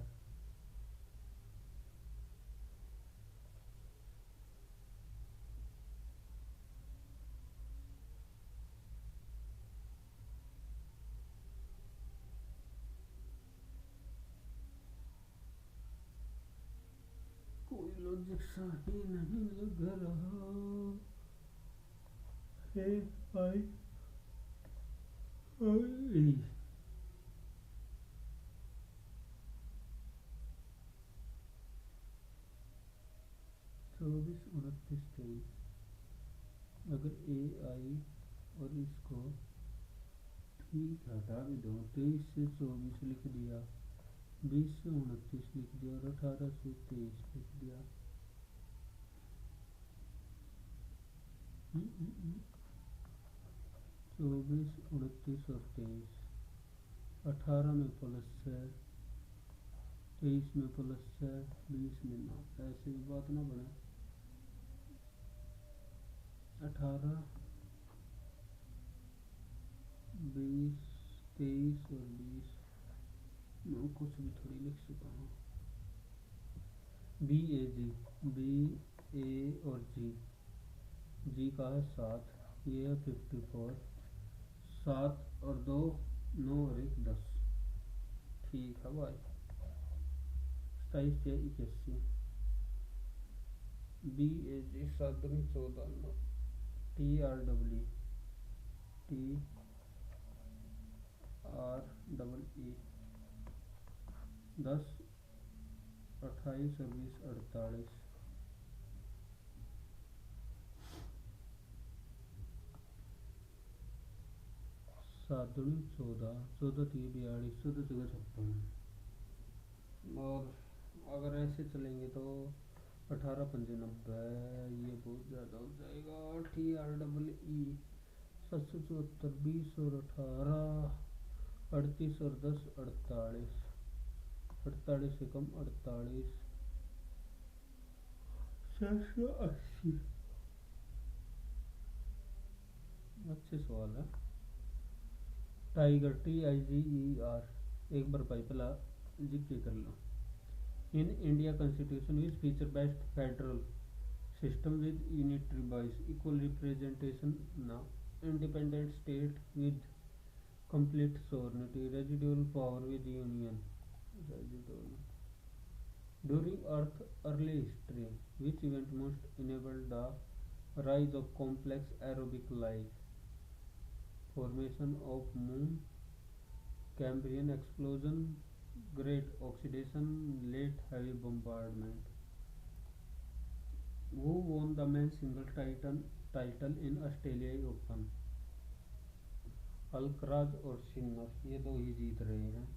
कोई लॉजिक सही नहीं लग रहा है, आई आई 24 29 23, अगर AI और इसको ठीक हटा भी दो, 23 से 24 लिख दिया, 20 से 29 लिख दिया, और 18 से 23 लिख दिया, 24 29 और 23, 18 में प्लस है, 23 में प्लस है, 20 में ना, ऐसे भी बात ना बने, 18 20 23 और 20, मैं कुछ भी थोड़ी लिख सकता हूँ, BA और जी का है 7, ये है 54, 7 और 2 9 और 1 10, ठीक है भाई, 27 से 81, BAG 7 दूनी 14, TREE TREE 10 28 और 20 48, 7 दूनी 14, 14 3 42, 14 जगह 56, और अगर ऐसे चलेंगे तो 18 पंजे 90, ये बहुत ज़्यादा हो जाएगा, TREE 774, 20 और 18 38 और 10 48, 48 से कम 48, 780, अच्छे सवाल है। टाइगर TIGER, एक बार पाइपला जिक्र कर लो, in India constitution which feature best federal system with unitary voice, equal representation, now independent state with complete sovereignty, residual power with union, residual. During Earth's early history, which event most enabled the rise of complex aerobic life? formation of moon, Cambrian explosion, great oxidation, late heavy bombardment. Who won the men's single title in Australia Open? Alcaraz और सिन्नर ये दो ही जीत रहे हैं।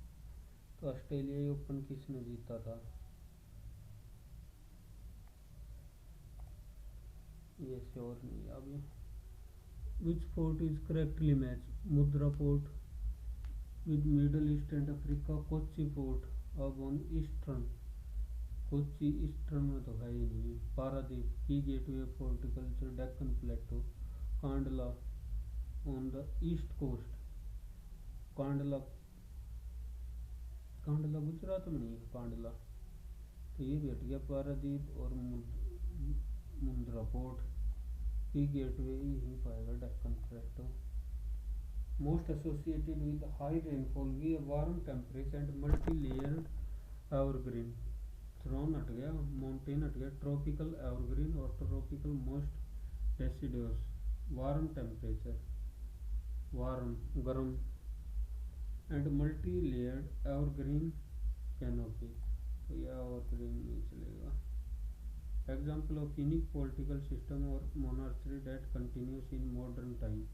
तो ऑस्ट्रेलियाई ओपन किसने जीता था? ये श्योर नहीं अभी। Which port is correctly match? Mundra port with Middle East and Africa, Kochi port अब ऑन ईस्टर्न, कोच्चि ईस्टर्न में तो है ही नहीं। पारादीप की gateway of horticulture, Deccan plateau, Kandla on the east coast, Kandla Kandla Gujarat में नहीं है कांडला, तो ये भी हट गया। पारादीप और मुंद्रा पोर्ट की गेटवे यहीं पाएगा, Deccan plateau. Most associated with high rainfall we warm temperature and multi layered evergreen, thorn हट गया, माउंटेन हट गया, ट्रॉपिकल एवरग्रीन और tropical moist deciduous. Warm temperature warm गर्म and multi layered evergreen canopy, तो यह एवरग्रीन नहीं चलेगा। Example of unique political system और monarchy that continues in modern time,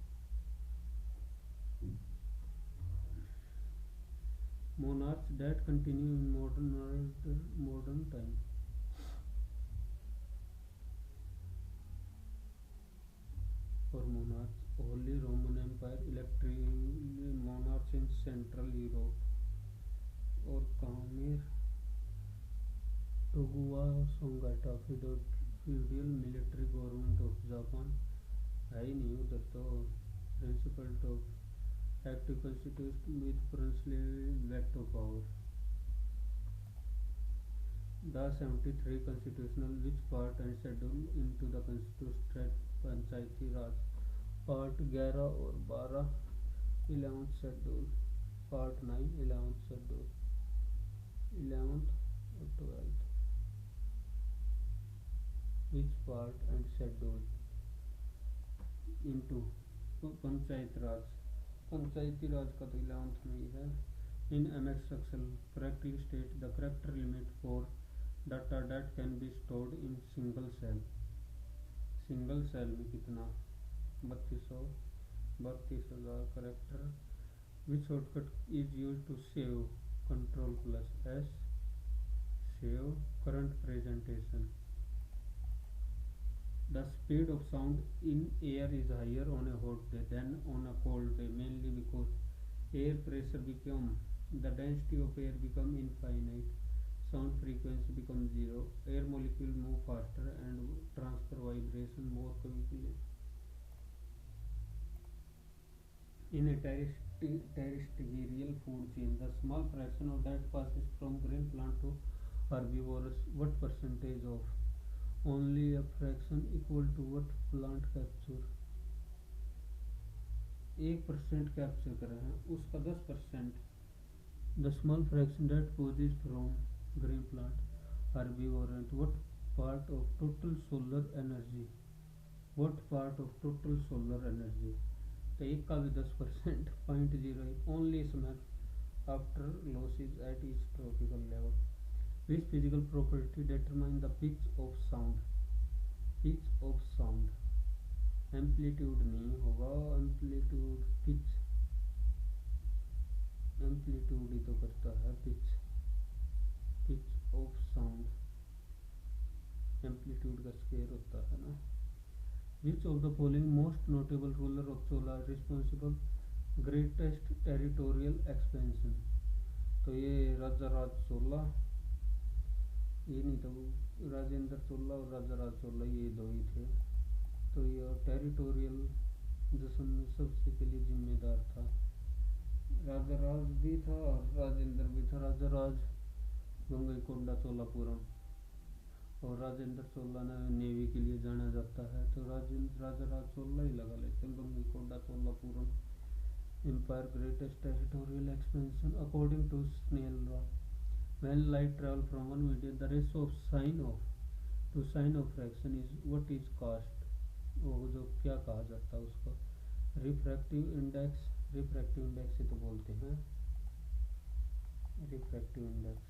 monarchs that continue in modern time. For monarchs, Holy Roman Empire, elected monarchs in Central Europe, और कामेर Tokugawa संगाटा feudal military government of Japan है ही नहीं उधर तो। Principal of active constitution with princely veto power. The 73 constitutional which part and schedule into the constitution Panchayati Raj, part 11 और 12, 11th schedule, part 9 11th schedule, 11th और 12th। which part and schedule into panchayat राज, पंचायती राज का तो 11th में ही है। इन MX Excel correctly state the character limit for data that can be stored in single cell। Single cell में कितना? 32,000 character. Which shortcut is use to save? Control plus S, save current presentation. The speed of sound in air is higher on a hot day then on a cold day, mainly because air pressure become, the density of air become infinite, sound frequency becomes zero, air molecule move faster and transfer vibration more quickly. In a terrestrial food chain, the small fraction of that passes from green plant to herbivorous. What percentage of? Only a fraction equal to what plant capture? 1% capture कर रहे हैं, उसका 10%। The small fraction that passes from green plant herbivore, what part of total solar energy? What part of total solar energy? तो एक का भी 10%, 0.08 only smell after losses at each tropical level. Which physical property determine the pitch of sound? Pitch of sound, amplitude नहीं होगा, amplitude pitch, amplitude ही तो करता है pitch, pitch of sound, amplitude का स्क्वायर होता है ना। Which of the following most notable ruler of Chola responsible greatest territorial expansion? तो ये राजा राज चोला, ये नहीं तो राजेंद्र चोला और राजा राज चोला ये दो ही थे। तो ये टेरिटोरियल जश्न में सबसे के लिए जिम्मेदार था। राजा राज भी था और राजेंद्र भी था। राजा राज गंगईकोंडा चोलापुरम, और राजेंद्र चोला ने नेवी के लिए जाना जाता है, तो राजा राज चोला ही लगा लेते हैं। Gangaikonda Cholapuram. Empire greatest territorial expansion according to Snell law, when light travel from one medium the ratio of sine of to sine of fraction is what is cast, वो जो क्या कहा जाता है उसको, रिफ्रैक्टिव इंडेक्स ही तो बोलते हैं, refractive index.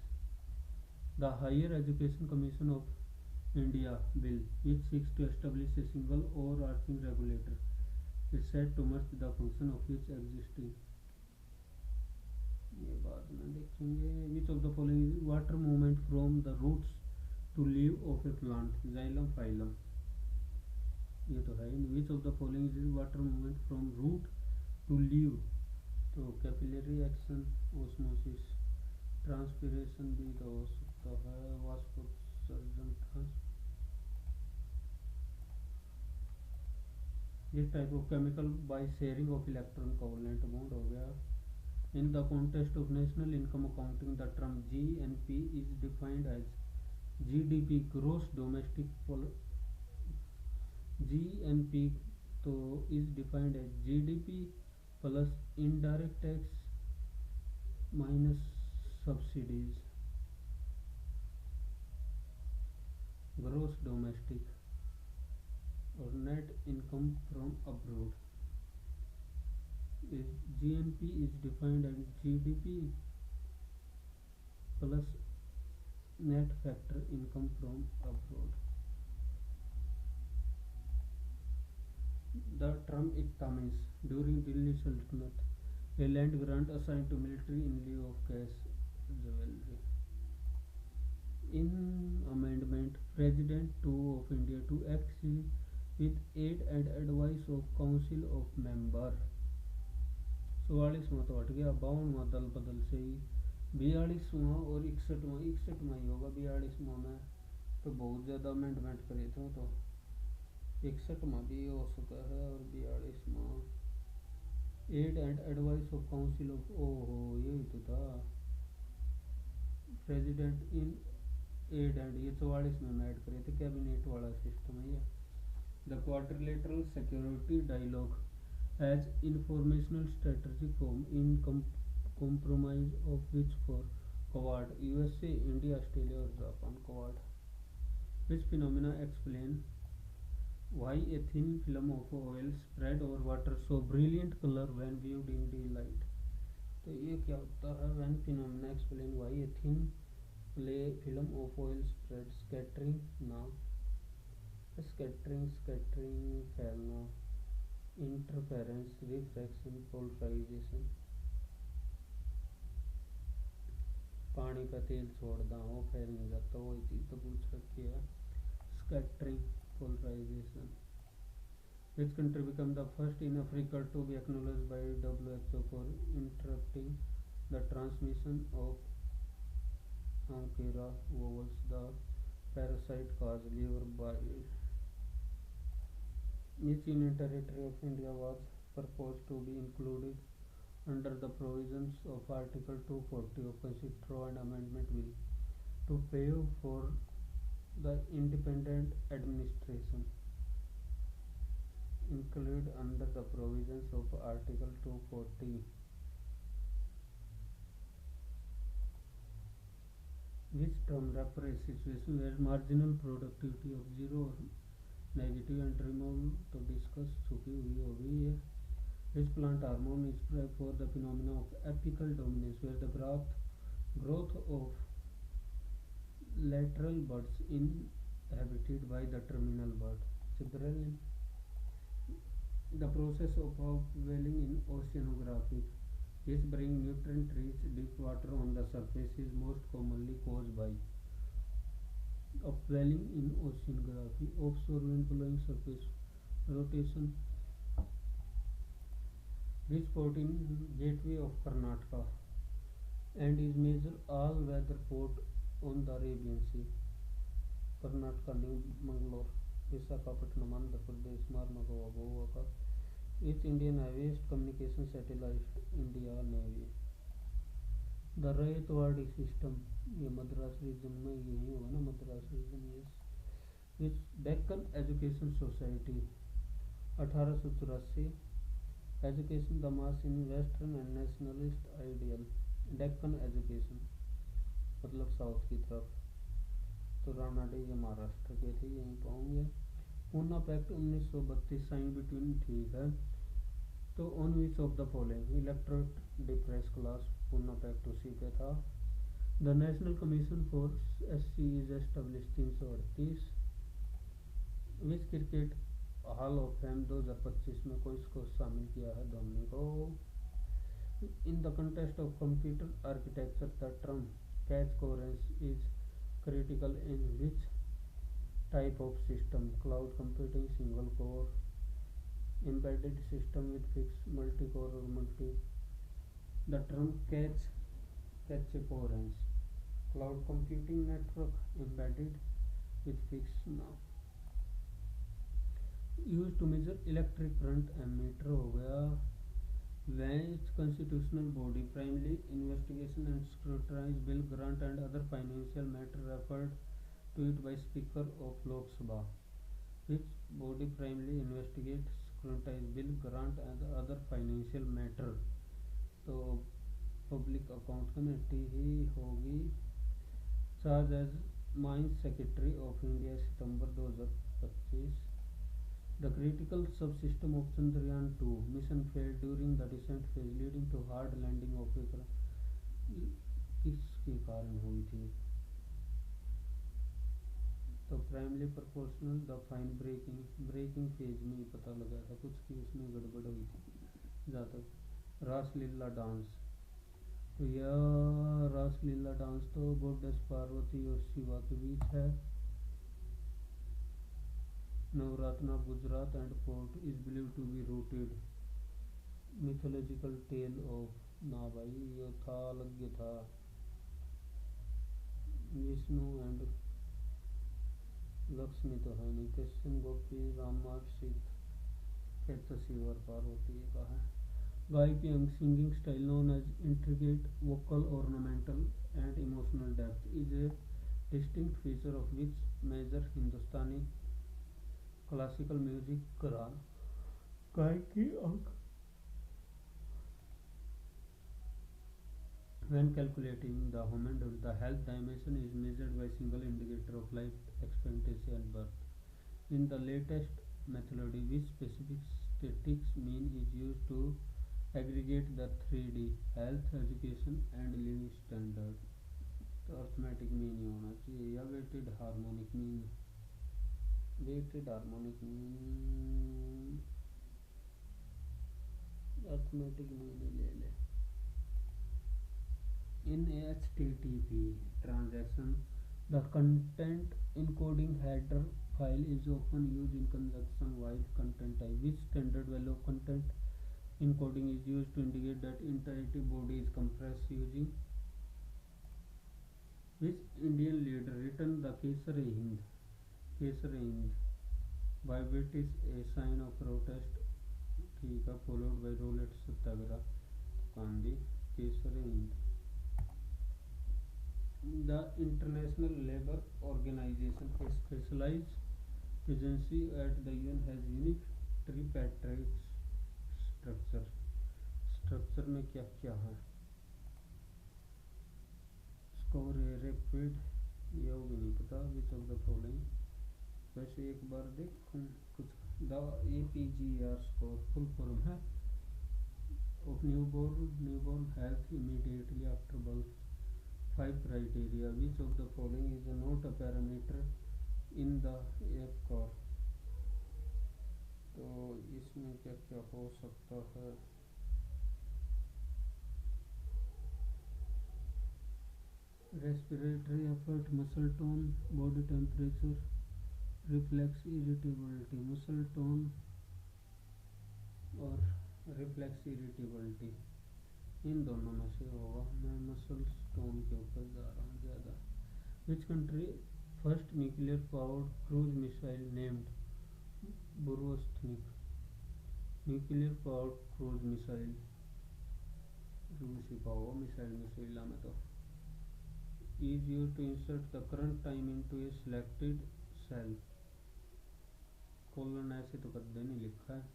The higher education commission of India bill which seeks to establish a single overarching regulator is set to merge the function of which existing, ये बाद में देखेंगे। Which of the following water movement from the roots to leave of a plant, xylem phloem, ये तो है। Which of the following is water movement from root to leave, तो कैपिलरी एक्शन, ऑस्मोसिस, ट्रांसपिरेशन भी तो हो सकता है, वाष्पोत्सर्जन, this type of chemical by sharing of electron covalent bond हो गया। In the context of national income accounting the term GNP is defined as GDP, gross domestic GNP तो is defined as GDP plus indirect tax minus subsidies, gross domestic और net income from abroad. GNP is defined as GDP plus net factor income from abroad. The term ikta means during Delhi Sultanate, a land grant assigned to military in lieu of cash jewelry. In amendment, President 2 of India to act with aid and advice of Council of Member। 44वां तो हट गया, 52वां दल बदल से ही, 42वां और 61वां ही होगा। 42वां में तो बहुत ज़्यादा अमेंडमेंट करे थे, तो 61वां भी हो सकता है, और 42वां aid and advice of council of, ओहो यही तो था, प्रेसिडेंट इन एड एंड, ये 44 में ऐड करे थे, कैबिनेट वाला सिस्टम है ये। The quadrilateral security dialogue as informational strategic form in compromise of which for Quad, USA, India, Australia और Japan, Quad। Which phenomena explain why a thin film of oil spread over water so brilliant color when viewed in daylight, तो ये क्या होता है? when phenomena explain why a thin film of oil spread, scattering ना, scattering फैलना, इंटरफेरेंस, रिफ्रैक्शन, पोलराइजेशन, पानी का तेल छोड़ना वो फैल नहीं जाता, वही चीज़ तो पूछ रखी है, scattering, polarisation. Which country become the first in Africa to be acknowledged by WHO for interrupting the transmission of अंकेरा वोवल्स, the parasite cause liver bile. Each union territory of India was proposed to be included under the provisions of Article 240 of Constitutional and Amendment Bill to pave for the independent administration, included under the provisions of Article 240. Which term refers to a situation where marginal productivity of zero or negative and removal तो डिस्कस चुकी हुई हो गई है। Which plant hormone is prep for the phenomena of apical dominance where the growth of lateral buds inhabited by the terminal bud, gibberellin। The process of upwelling in oceanography is bring nutrient rich deep water on the surface is most commonly caused by upwelling in oceanography, offshore wind blowing, surface rotation। This port in gateway of Karnataka and is major all-weather port on the Arabian Sea। Karnataka, New Mangalore, Visakhapatnam, Andhra Pradesh, Marmagao, Goa का। East Indian heaviest communication satellite, India navy. The Ryotwari system, ये मद्रास रीजन में यही होगा ना, Madras region. Yes. Which Deccan education society 1884। Education the mass in western and nationalist ideal, Deccan education मतलब साउथ की तरफ, तो रानाडे ये महाराष्ट्र के थे, यहीं पाओगे। पूना पैक्ट 1932 साइन बिटवीन, ठीक है, तो on which of the following electrode depress class पुनः पैक्ट उसी पे था। The national commission for SC is establish 338। Which cricket hall of fame 2025 में किसको शामिल किया है, धोनी को। In the contest of computer architecture the term catch coherence is critical in which type of system, cloud computing, single core, embedded system with fixed multi-core or multi. The term cache coherence, cloud computing network embedded with fixed now used to measure electric current ammeter हो गया। Which constitutional body primarily investigation and scrutinize bill grant and other financial matter referred to it by speaker of Lok Sabha, which body primarily investigate scrutinize bill grant and other financial matter, तो पब्लिक अकाउंट कमेटी ही होगी। Charge as mines secretary of India सितंबर 2025। The critical sub system of Chandrayaan 2 mission failed during the descent phase leading to hard landing of किसके कारण हुई थी, तो primary proportional the fine braking phase में ही पता लगा था कुछ की उसमें गड़बड़ हुई थी। जहाँ तक रासलीला डांस, तो यह रासलीला डांस तो गॉडेस पार्वती और शिवा के बीच है। Navratna Gujarat and port is believe to be rooted mythological tale of, ना भाई ये था अलग था। विष्णु एंड लक्ष्मी तो है नहीं, कृष्ण गोपी रामा सीत कहते शिव और पार्वती का है। Gayaki and singing style known as intricate vocal ornamental and emotional depth is a distinct feature of which major Hindustani classical music करार। गायकी अंक when calculating the human the health dimension is measured by single indicator of life expectancy and birth. In the latest methodology, which specific statistics mean is used to aggregate the 3D health, education and living standard. तो अर्थमेटिक मीन ही होना चाहिए या weighted harmonic mean, weighted harmonic mean arithmetic mean ही ले ले। In HTTP transaction, the content encoding header file is often used in conjunction with content type. Which standard value of content encoding is used to indicate that entire body is compressed using? Which Indian leader written the Kesar-e-Hind? Kesar-e-Hind by which is a sign of protest, ठीक है, followed by Rowlatt Satyagraha, Gandhi Kesar-e-Hind। The International Labour Organization, a specialized agency at the UN, has unique tripartite structure. Structure में क्या क्या है? Score rapid, ये भी नहीं पता। Which of the following? वैसे एक बार देखूं कुछ। The APGR score full form है of newborn health immediately after birth. 5 criteria. Which of the following is not a parameter in the APGAR? तो इसमें क्या क्या हो सकता है? Respiratory effort, muscle tone, body temperature, reflex irritability, muscle tone और reflex irritability, इन दोनों में से होगा। मैं मसल टोन के ऊपर जा रहा हूँ ज़्यादा। Which country first nuclear powered cruise missile named Burevestnik, nuclear powered cruise missile रूस ही पाओ मिसाइल मिसाइल में तो is use to insert the current time into a selected cell, colon ऐसे तो कदे नहीं लिखा है।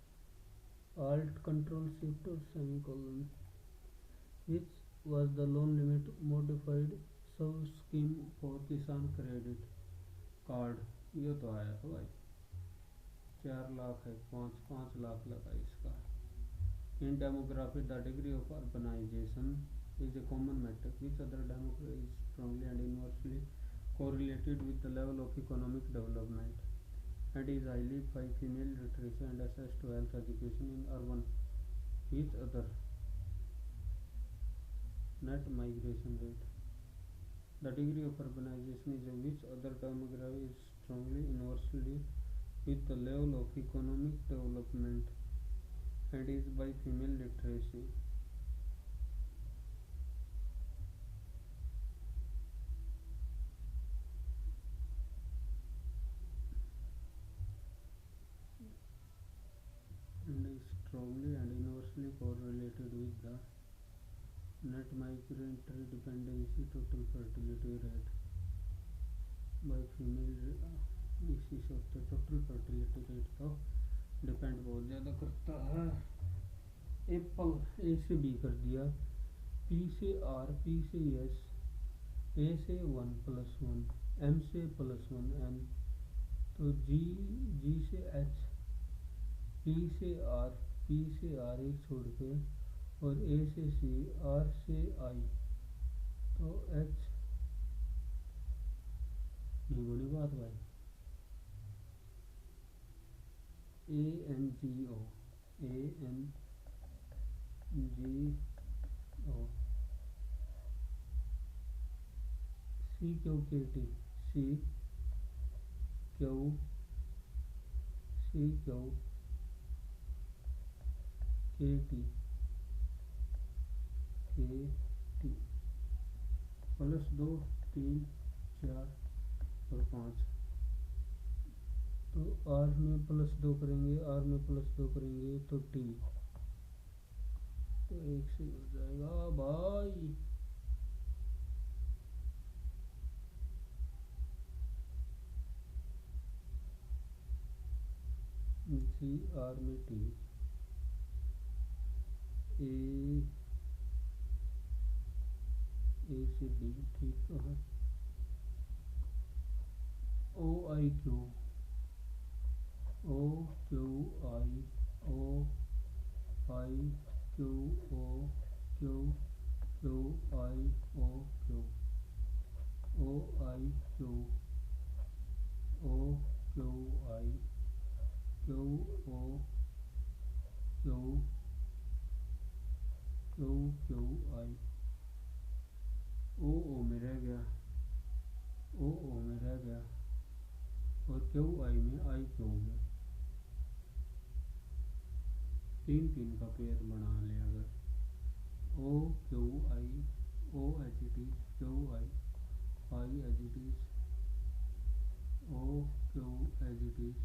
Alt control shift और semicolon. Which was the loan limit modified sub scheme for किसान क्रेडिट कार्ड? ये तो आया था भाई, 4 लाख है, 5 लाख लगा इसका। In demography, the degree of urbanization is a common metric which other demography is strongly and inversely correlated with the level of economic development and is highly by female literacy and access to health education in urban. Which other net migration rate. The degree of urbanization is a which other demography is strongly inversely with the level of economic development and is by female literacy. And is strongly and inversely correlated with the net migratory dependency total fertility rate by female इसी से होता है टोटल फर्टिलिटी रेट का डिपेंड बहुत ज़्यादा करता है। एप्पल ए से बी कर दिया, पी से आर, पी से एस, ए से 1+1, एम से +1 एन, तो जी से एच, पी से आर एक छोड़ के और ए से सी, आर से आई, तो एच नहीं बड़ी बात भाई। A N G O, C Q के टी, सी क्यू के टी +2 3 4 और 5, तो आर में +2 करेंगे, आर में +2 करेंगे तो टी, तो एक से हो जाएगा भाई। जी आर में टी, ए से बी, ठीक है। O I Q, O Q I, O I Q, O Q, Q I, O Q, O I Q, O Q I, Q O Q, Q Q I, O में रह गया, ओ में रह गया और क्यू आई में आई क्यू में 3 का पेयर बना ले। अगर O Q I, O H it is, Q I, I H it is, O Q H it is,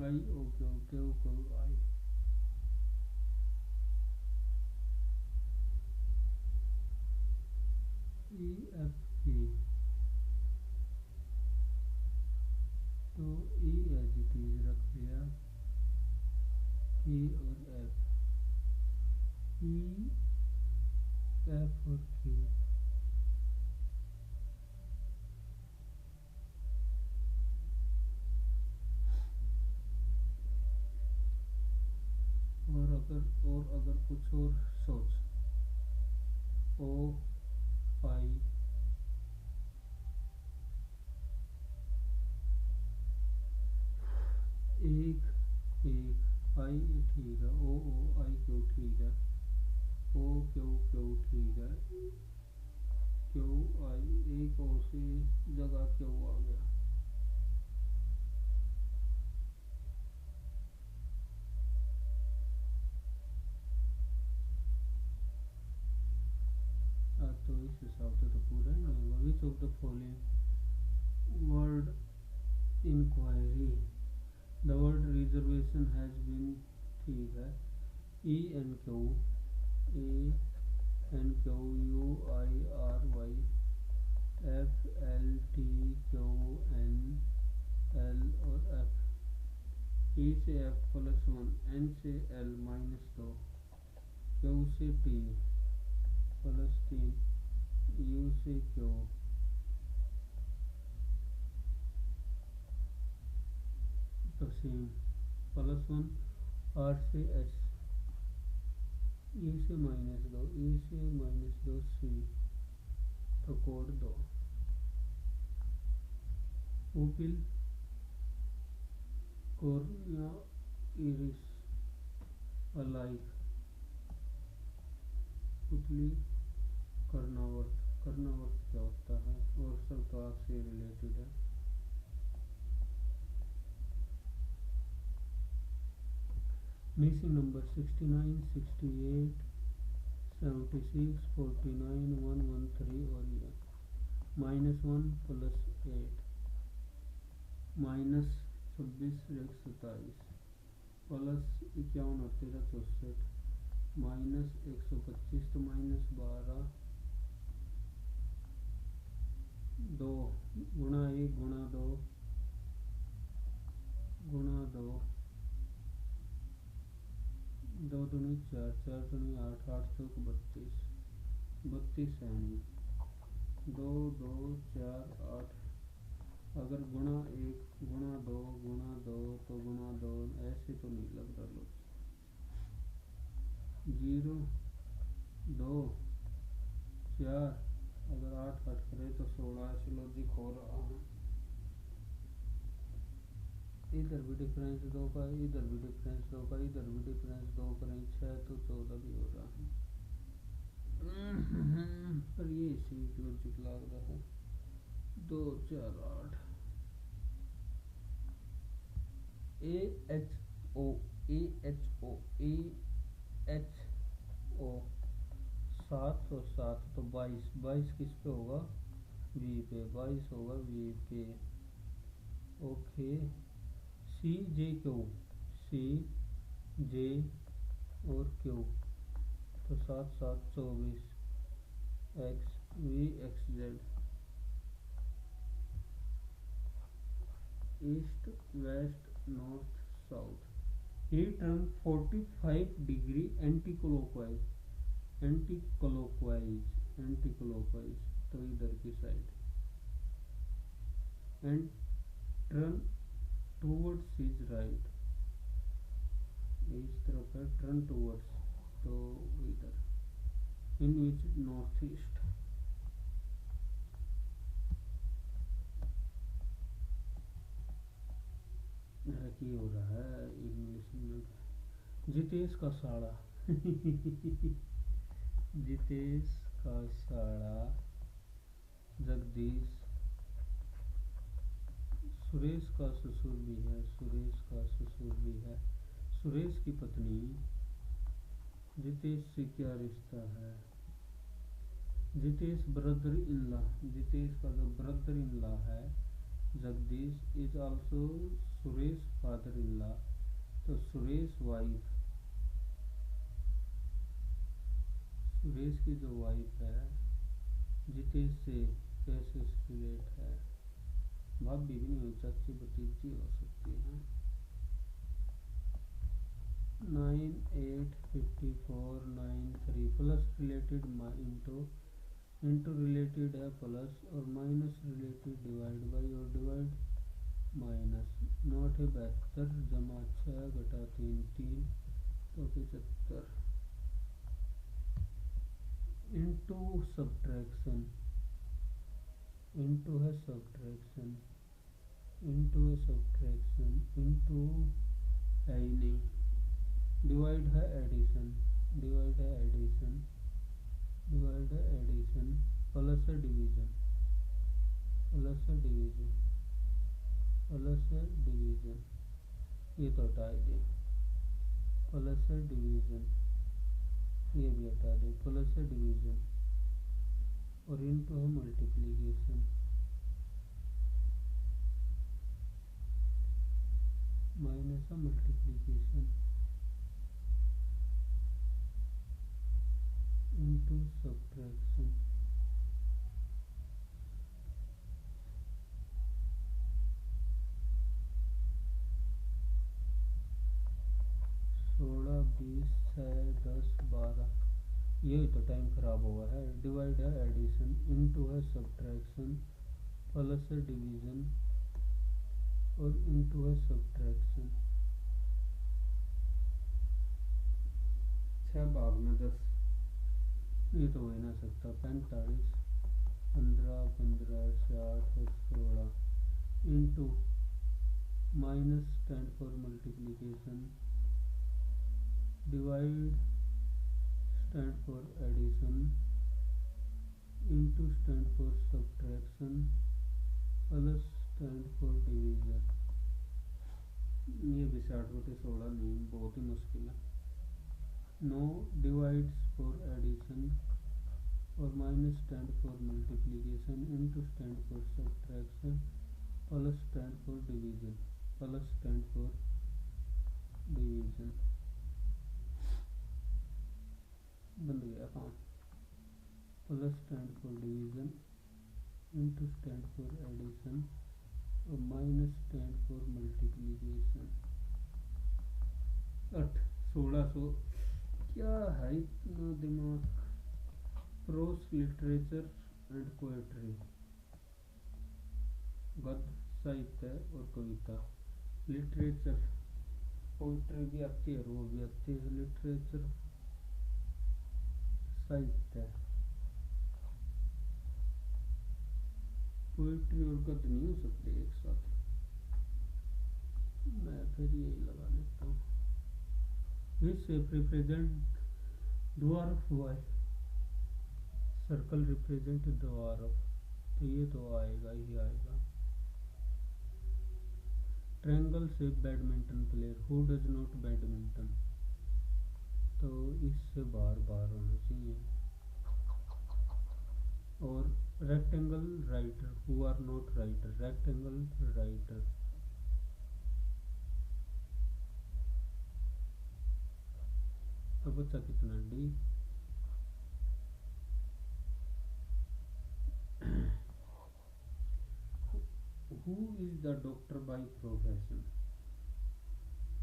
I O Q, Q Q I, E F K, तो ई एच इट इज रख लिया, के और एफ, ई एफ और के, और अगर कुछ और सोच, ओ आई, एक आई ठीक है, ओ आई क्यू ठीक है, ओ क्यू ठीक है, क्यू आई, एक ओ से जगह क्यू आ गया, तो इस हिसाब से तो पूरा ही नहीं होगा। Which of the following word inquiry, the word reservation has been, ठीक है, E N Q, U I R Y, F L T Q N L और एफ, ई से एफ +1, एन से एल -2, क्यू से टी +3, यू से क्यू, तो सेम +1 आर से एच, ई से -2, ई से -2 सी, तो code 2। Pupil cornea iris alike, पुतली कर्णावर्त। कर्णावर्त क्या होता है? और सब तो आँख से रिलेटेड है। मिसिंग नंबर 69, 68, 76, 49, 113 और ये -1 + 8 -26 रेख 27 +51 और 13 64 -125 तो -12 2 गुणा 1 गुणा 2 गुणा 2 2 दूनी 4, 4 दूनी 8, 8 चौक 32, 32 है नहीं, 2 2 4 8। अगर गुणा 1 गुणा 2 गुणा 2 तो गुणा 2 ऐसे तो नहीं लग रहा लो। 0 2 4, अगर 8 8 करे तो 16 ऐसे लॉजिक हो रहा है। इधर भी डिफरेंस 2 का, इधर भी डिफरेंस 2 का, इधर भी डिफरेंस 2 करें 6 तो 14 भी हो रहा है। पर ये इसी लॉजिक लग रहा है। 2 4 8 AHO AHO AHO 7 और 7 तो 22, 22 किस पे होगा? V पे, 22 होगा V पे। ओके, CJQ, CJ और Q तो 7 7 24 X VXZ, east west north south. ये turn 45 degree anticlockwise, anticlockwise, anticlockwise तो इधर की side, and turn towards is right, इस तरफ है टर्न टूवर्ड्स तो इधर, इन विच नॉर्थ ईस्ट। की हो रहा है इंग्लिश में। जितेश का साड़ा जितेश का साड़ा, जगदीश, सुरेश का ससुर भी है, सुरेश का ससुर भी है, सुरेश की पत्नी, जितेश से क्या रिश्ता है? Jitesh brother in law, Jitesh का जो ब्रदर इन लॉ है Jagdish is also Suresh father in law, तो सुरेश वाइफ, सुरेश की जो वाइफ है जितेश से कैसे रिलेट है? भाभी भी नहीं हो, चाची भतीजी हो सकती है। 9 8 54 9 3 प्लस रिलेटेड इंटू रिलेटेड है प्लस, और माइनस रिलेटेड डिवाइड बाई और डिवाइड माइनस। 9 है 72 जमा 6 घटा 3 3 तो 75 इंटू सब्ट्रैक्शन, इंटू है सब्ट्रैक्शन, इंटू है सब्ट्रैक्शन, इंटू है ही नहीं, डिवाइड है एडिशन, डिवाइड है एडिशन, डिवाइड है एडिशन, प्लस है डिवीजन, प्लस है डिवीजन, प्लस है डिवीजन, ये तो हटा दे, प्लस है डिवीजन, ये भी हटा दे, प्लस है डिवीजन, और इनटू है मल्टीप्लिकेशन, माइनस है मल्टीप्लिकेशन, इनटू सब्ट्रैक्शन। सोलह 20 6 10 12, यही तो टाइम खराब हुआ है। डिवाइड है एडिशन, इनटू है सब्ट्रैक्शन, प्लस है डिवीजन, और इनटू है सब्ट्रैक्शन। 6 भाग में 10, ये तो हो ही ना सकता। 45, 15, 15, 60 और 16 into minus stand for multiplication, divide stand for addition, into stand for subtraction, plus stand for division. ये भी 60/16 नहीं, बहुत ही मुश्किल है। नो डिवाइड्स फॉर एडिशन और minus stand for multiplication into stand for subtraction plus stand for division, plus stand for division. बन गया काम। Plus stand for division into stand for addition और माइनस स्टैंड फॉर मल्टीप्लीकेशन। 1600 क्या है इतना दिमाग। प्रोस लिटरेचर एंड पोएट्री, गद्य साहित्य और कविता। लिटरेचर, पोइट्री भी आती है और वो भी आती है। लिटरेचर साहित्य, पोइट्री और गद्य नहीं हो सकते एक साथ। मैं फिर यही लगा लेता हूँ। Which shape represent dwarf Y, circle represent dwarf, तो ये तो आएगा ही आएगा। Triangle shape badminton player, who does not badminton, तो इससे बार बार होना चाहिए। और rectangle writer, who are not writer, rectangle writer. तो बच्चा कितना D. Who is the doctor by profession?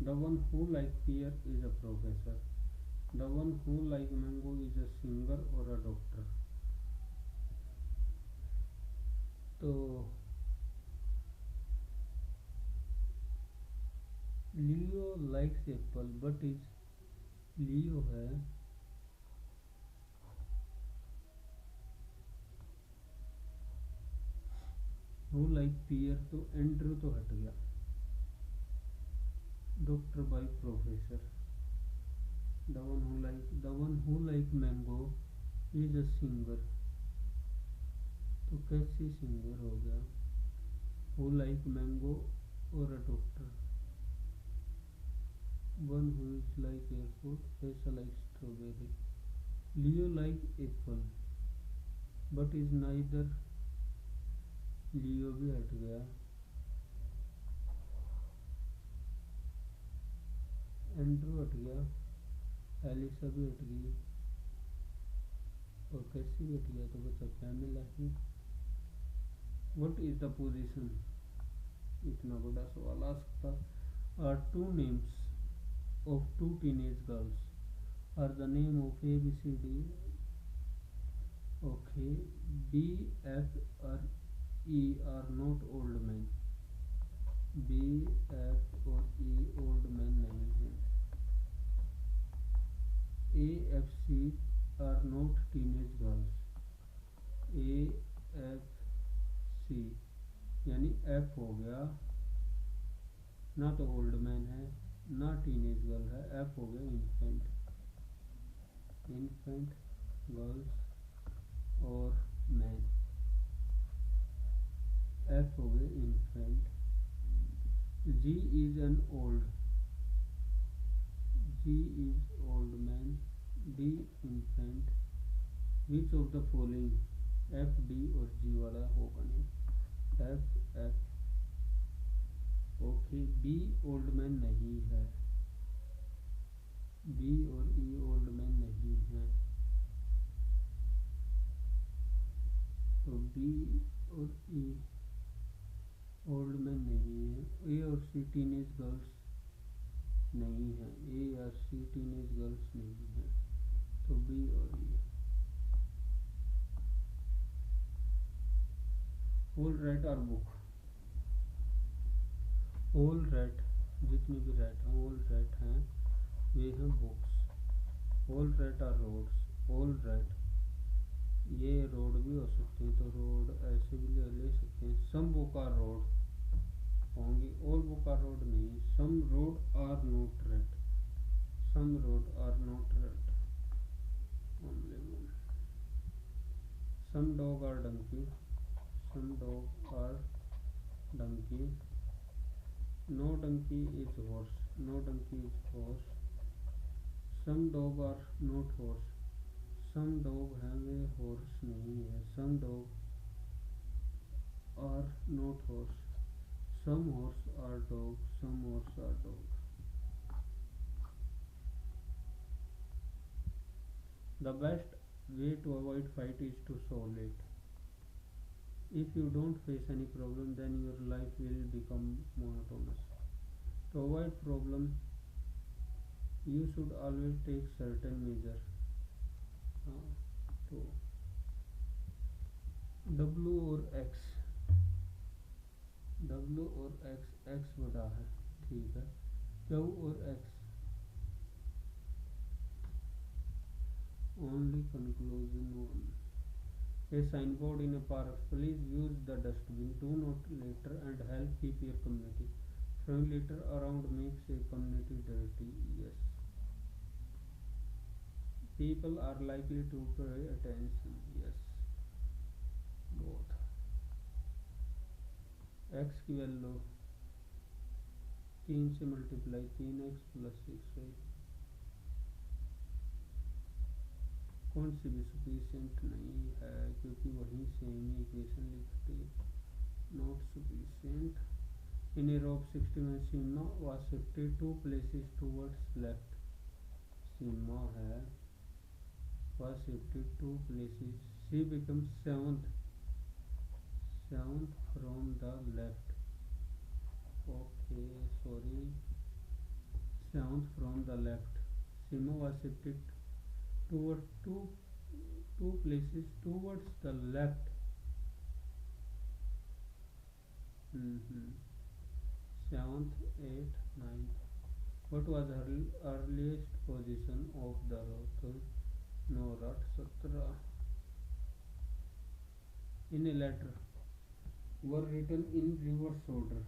The one who like pear is a professor. The one who like mango is a singer or a doctor. तो Leo likes apple but is Leo है। हु लाइक पियर, तो एंड्रू तो हट गया। Doctor by professor. The one who like mango is a singer, तो कैसी सिंगर हो गया। हु लाइक मैंगो और a doctor. One who is like airport, ऐसा like strawberry. Leo like apple but is neither, Leo भी हट गया। एंड्रू हट गया, एलिसा भी हट गई और कैसी भी हट गया, तो बचा Pamela he. What is the position? इतना बड़ा सवाल आ सकता। Are two names of two teenage girls are the name of A, B, C, D. Okay, B, F or E are not old men. B, F और E old men नहीं हैं। A, F, C are not teenage girls. A, F, C यानी F हो गया, ना तो ओल्ड मैन है ना टीनेज गर्ल है। F हो गया इन्फेंट, इन्फेंट गर्ल्स और मैन। F हो गए infant. G is an old, G is old man। D infant। Which of the following, F, D और G वाला होगा नहीं। F, F। Okay, B old man नहीं है, B और E ओल्ड मैन नहीं है, तो B और E ओल्ड मैन नहीं है। A और C टीनेज गर्ल्स नहीं है, A या C टीनेज गर्ल्स नहीं है, तो B और E। All right our book। All rat, जितने भी रैट हैं, ऑल रैट हैं वे हैं books. All rat are roads, all rat ये रोड भी हो सकते हैं, तो रोड ऐसे भी ले सकते हैं। सम बुक आर रोड होंगी, ऑल बुक आर रोड नहीं। Some road are not rat, some road are not rat, only one. Some dog are donkey, some dog are donkey. No donkey is horse, no donkey is horse. Some dog are not horse, some dog हैं वे horse नहीं है। Some dog are not horse, some horse are dog, some horse are dog. The best way to avoid fight is to solve it. If you don't face any problem, then your life will become monotonous. To avoid problem, you should always take certain measure. तो W और X, W और X, X बड़ा है, ठीक है। Q और X, only conclusion one. A signboard in a park, please use the dustbin, do not litter and help keep your community. Throwing litter around makes a community dirty. Yes. People are likely to pay attention. Yes. Both. X की वैल्यू 3 से मल्टीप्लाई 3x प्लस 6y, कौन सी भी सफिशिएंट नहीं है क्योंकि वहीं सेम ही इक्वेशन लिखते, not sufficient. In a row of 61 Seema was shifted 2 places towards left, Seema है was shifted 2 places, she becomes seventh from the left, okay sorry, seventh from the left. Sima was shifted towards two places towards the left. Seventh, eighth, ninth. What was the earliest position of the road? No, right, 17. In a letter were written in reverse order,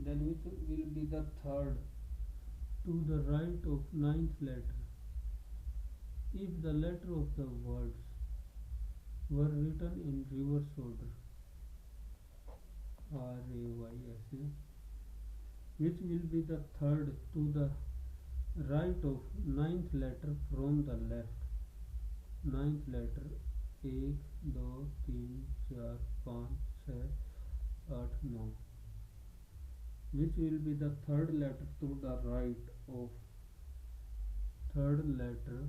then which will be the third to the right of ninth letter? If the letter of the words were written in reverse order, RAYS, which will be the third to the right of ninth letter from the left? Ninth letter 1 2 3 4 5 6 8 9. Which will be the third letter to the right of third letter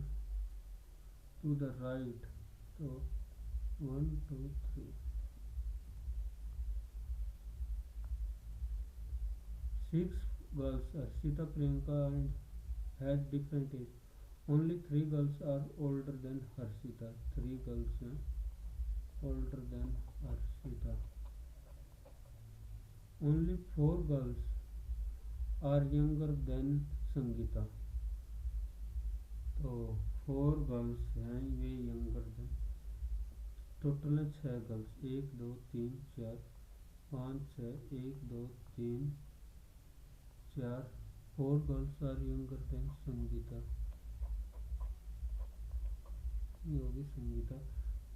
to the right? So 1 2 3. 6 girls, Arshita, Priyanka and has different age. Only 3 girls are older than Harshita. 3 girls older than Harshita. Only 4 girls are younger than Sangeeta. तो 4 girls हैं वे younger than, टोटल है 6 girls, 1 2 3 4 5 6, 1 2 3 4, 4 girls are younger than Sangeeta, ये होगी Sangeeta.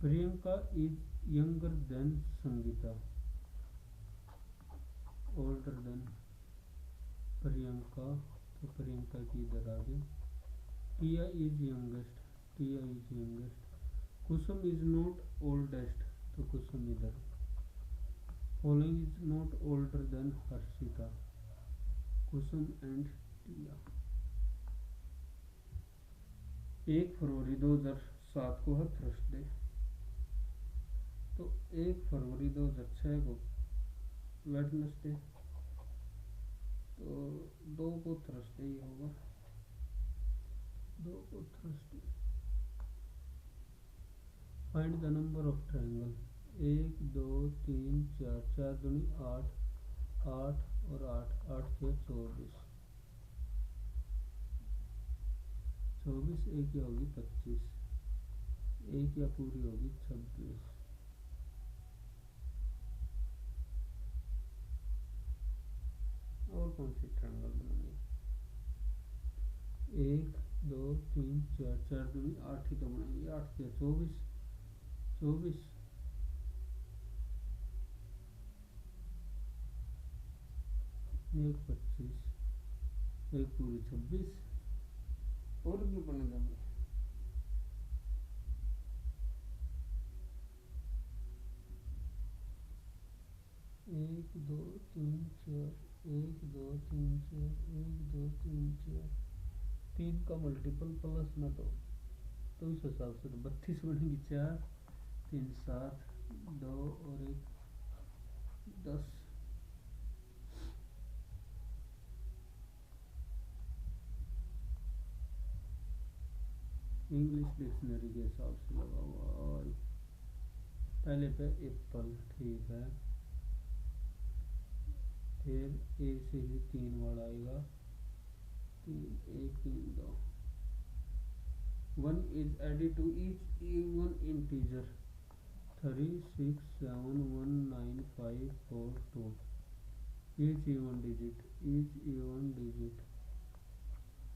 Priyanka is younger than Sangeeta, older than Priyanka, तो प्रियंका की इधर आ गई। Tia is youngest, Tia is youngest. Kusum is not oldest, तो कुसुम इधर। Following is not older than Harshita, Kusum and Tia. 1 फरवरी 2007 को है थर्सडे, तो 1 फरवरी 2006 को वेडनेसडे, तो 2 को थर्सडे ही होगा, 2 को Thursday. Find the number of triangle. 1 2 3 4, 4 दूनी 8, 8 और 8, 8 के 24, 24 एक या होगी 25, एक या पूरी होगी 26। और कौन सी ट्रायंगल बनानी, 1 2 3 4, 4 दूनी 8 ही तो बनाएंगे, 8 के 24, 24 एक 25, एक पूरी 26, और भी बन जाएंगे। 1 2 3 4, 1 2 3 4, 1 2 3 4, 3 का मल्टीपल प्लस ना तो इस हिसाब से तो 32 बनेगी। 4 3 7, 2 और 1 10। इंग्लिश डिक्शनरी के हिसाब से लगा हुआ है। पहले पे एप्पल, ठीक है, फिर ए से ही 3 वाला आएगा, 3 1 3 2, 1 is added to each even integer, 3 6 7 1 9 5 4 2, each even digit.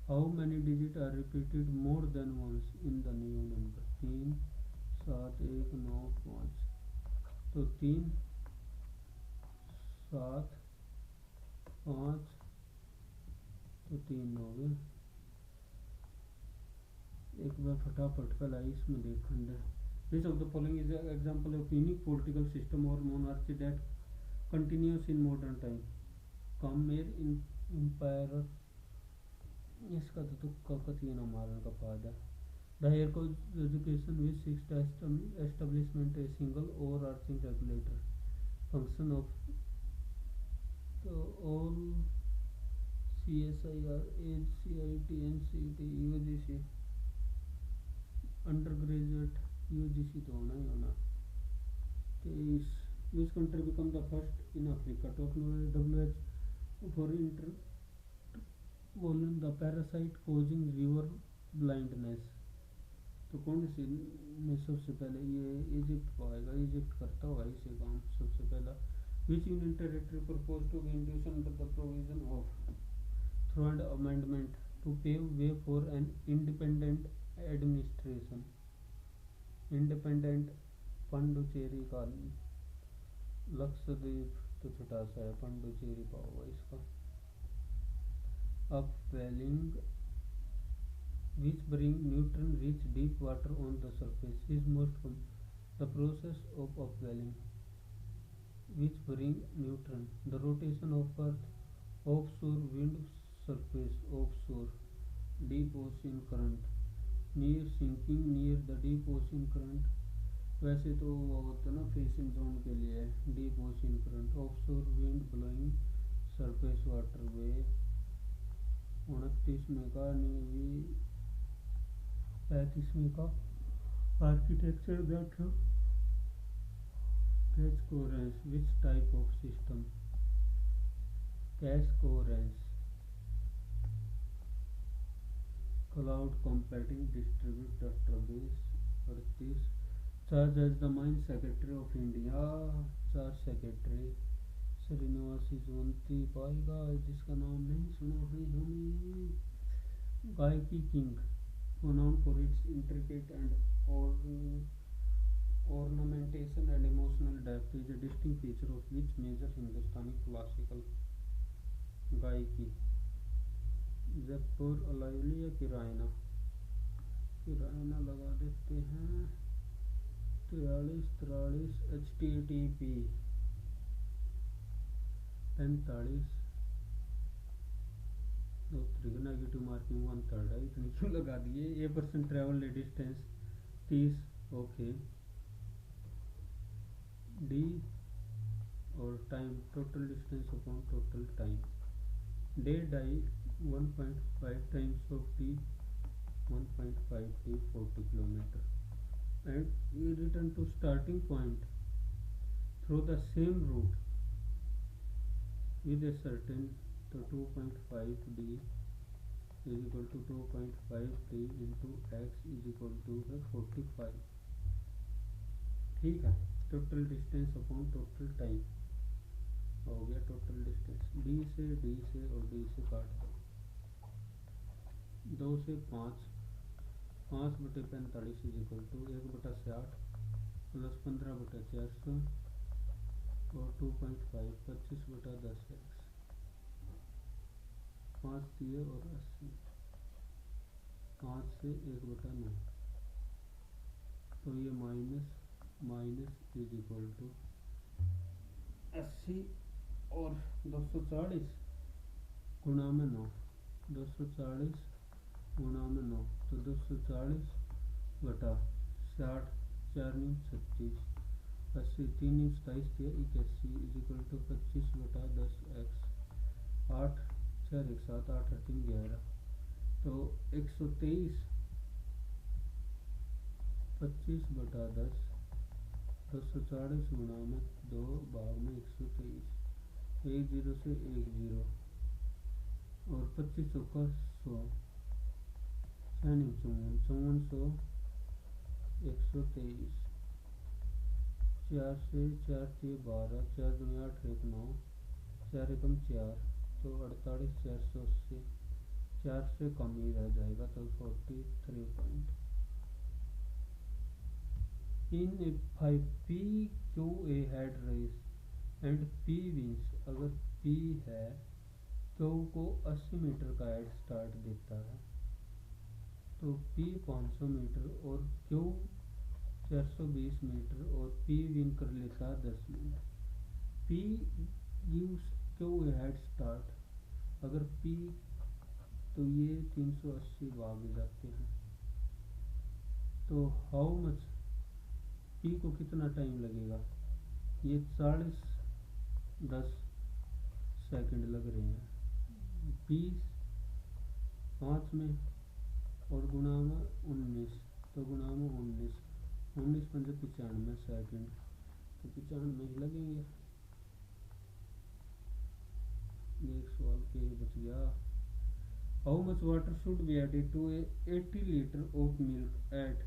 How many digits are repeated more than once in the new number? 3 7 1 9 5, तो 3 7 5, तो 3 हो गए। एक बार फटाफट पहला इसमें देखंडे। Which of the following is an example of unique political system or monarchy that continues in modern time? Khmer Empire, इसका तो तुक्का कति ना मारने का फायदा। The Higher Education which seeks to establishment a single overarching regulator function of the all CSIR, age, CIT, NCT, UGC, undergraduate, UGC तो होना ही होना। 23 which country become the first in Africa to acknowledge WHO for the parasite causing river blindness? तो कौन सी में सबसे पहले, ये इजिप्ट को आएगा, इजिप्ट करता होगा इसे काम सबसे पहला। Which union territory proposed to be induced under the provision of third amendment to pave way for an independent administration? Independent Puducherry का, लक्षद्वीप तो छोटा सा है, पंडुचेरी का होगा इसका। Upwelling which bring nutrient rich deep water on the surface is most the process of upwelling which bring nutrient, the rotation of earth, offshore wind, surface offshore, deep ocean current, near sinking near the deep ocean current। वैसे तो वो होता ना फिशिंग जोन के लिए deep ocean current, offshore wind blowing, surface water way. 29वें का नेवी, 35वें का आर्किटेक्चर व्याख्या। Cache coherence which type of system, cache coherence, cloud computing distribute database. 38 charge as the mine secretary of India, charge secretary श्रीनिवासी जोंती पाएगा, जिसका नाम नहीं सुना है हमें। गायकी king, known for its intricate and ornamentation and emotional depth, is a distinct feature of which major Hindustani classical? गायकी, जयपुर अलाइवली या किरायना, किरायना लगा देते हैं। 43 43 HTTP, 45 नेगेटिव मार्किंग 1/3 है, इतनी क्यों लगा दिए। A percent travel distance 30, okay. D और time, total distance upon total time. डे डाई 1.5 times of T, 1.5 T 40 kilometre. And we return to starting point through the same route with a certain, तो 2.5d is equal to 2.5d into X is equal to है 45। ठीक है, total distance upon total time हो गया। टोटल डिस्टेंस डी से और डी से काट दो, 2 से 5, 5/45 इज इक्वल टू 1/60 प्लस 15/400 और 2.5 25/10 एक्स, 5 दिए और 80, 5 से 1/9, तो ये माइनस इज इक्वल टू 80 और 240 गुणा में 9, 240 गुणा में 9, तो 240/60, 4×9 = 36, 80, 3×27 दिया 81 इज इक्वल टू 25/10 एक्स, 8 4 1 7 8 और 3 11, तो 123, 25/10, 240 गुणा में 2 भाग में 123, 1 0 से 1 0 और 25 चौका 100, 54 5400 123, 4 से 4 3 12, 4 2 8 1 9, 4 एकम 4, तो 48 480, 4 से कम ही रह जाएगा, तो 43 point. In if P Q A head race and P wins, अगर P है Q को 80 मीटर का हेड स्टार्ट देता है, तो P 500 मीटर और Q 420 मीटर और P विन कर लेता है 10 minute. P gives Q a head start, अगर P, तो ये 380 भाग जाते हैं, तो हाउ मच P को कितना टाइम लगेगा, ये 40-10 सेकंड लग रहे हैं, 20 5 में और गुणा में 19, तो गुणा में 19 19 पंजे 95 सेकंड, तो 95 ही लगेंगे। एक सवाल के बच गया। How much water should be added to 80 litre of milk at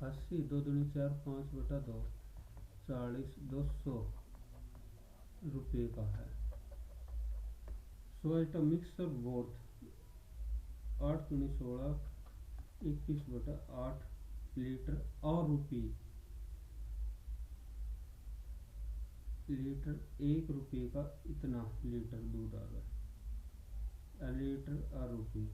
80, 2 दूनी 4 5/2, 40, 200 रुपये का है। सो एट अ मिक्सर बोथ 8 दूनी 16, 21/8 लीटर और रुपये, लीटर 1 रुपये का इतना लीटर दूध आ गया, लीटर और रुपये,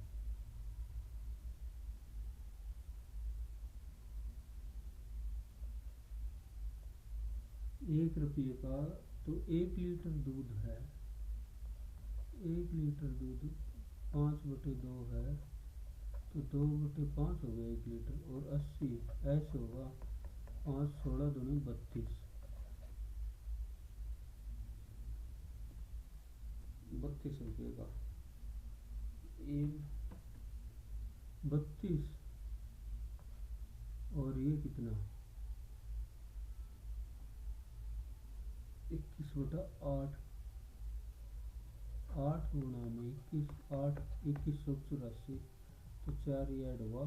एक रुपये का, तो 1 लीटर दूध है, 1 लीटर दूध 5/2 है, तो 2/5 हो गया 1 लीटर, और 80 ऐसे होगा, 5 16 दूनी 32, 32 रुपये का, 32, और ये कितना 21/8, 8 गुणा में 21, 8 2184, तो 4 ये ऐड हुआ,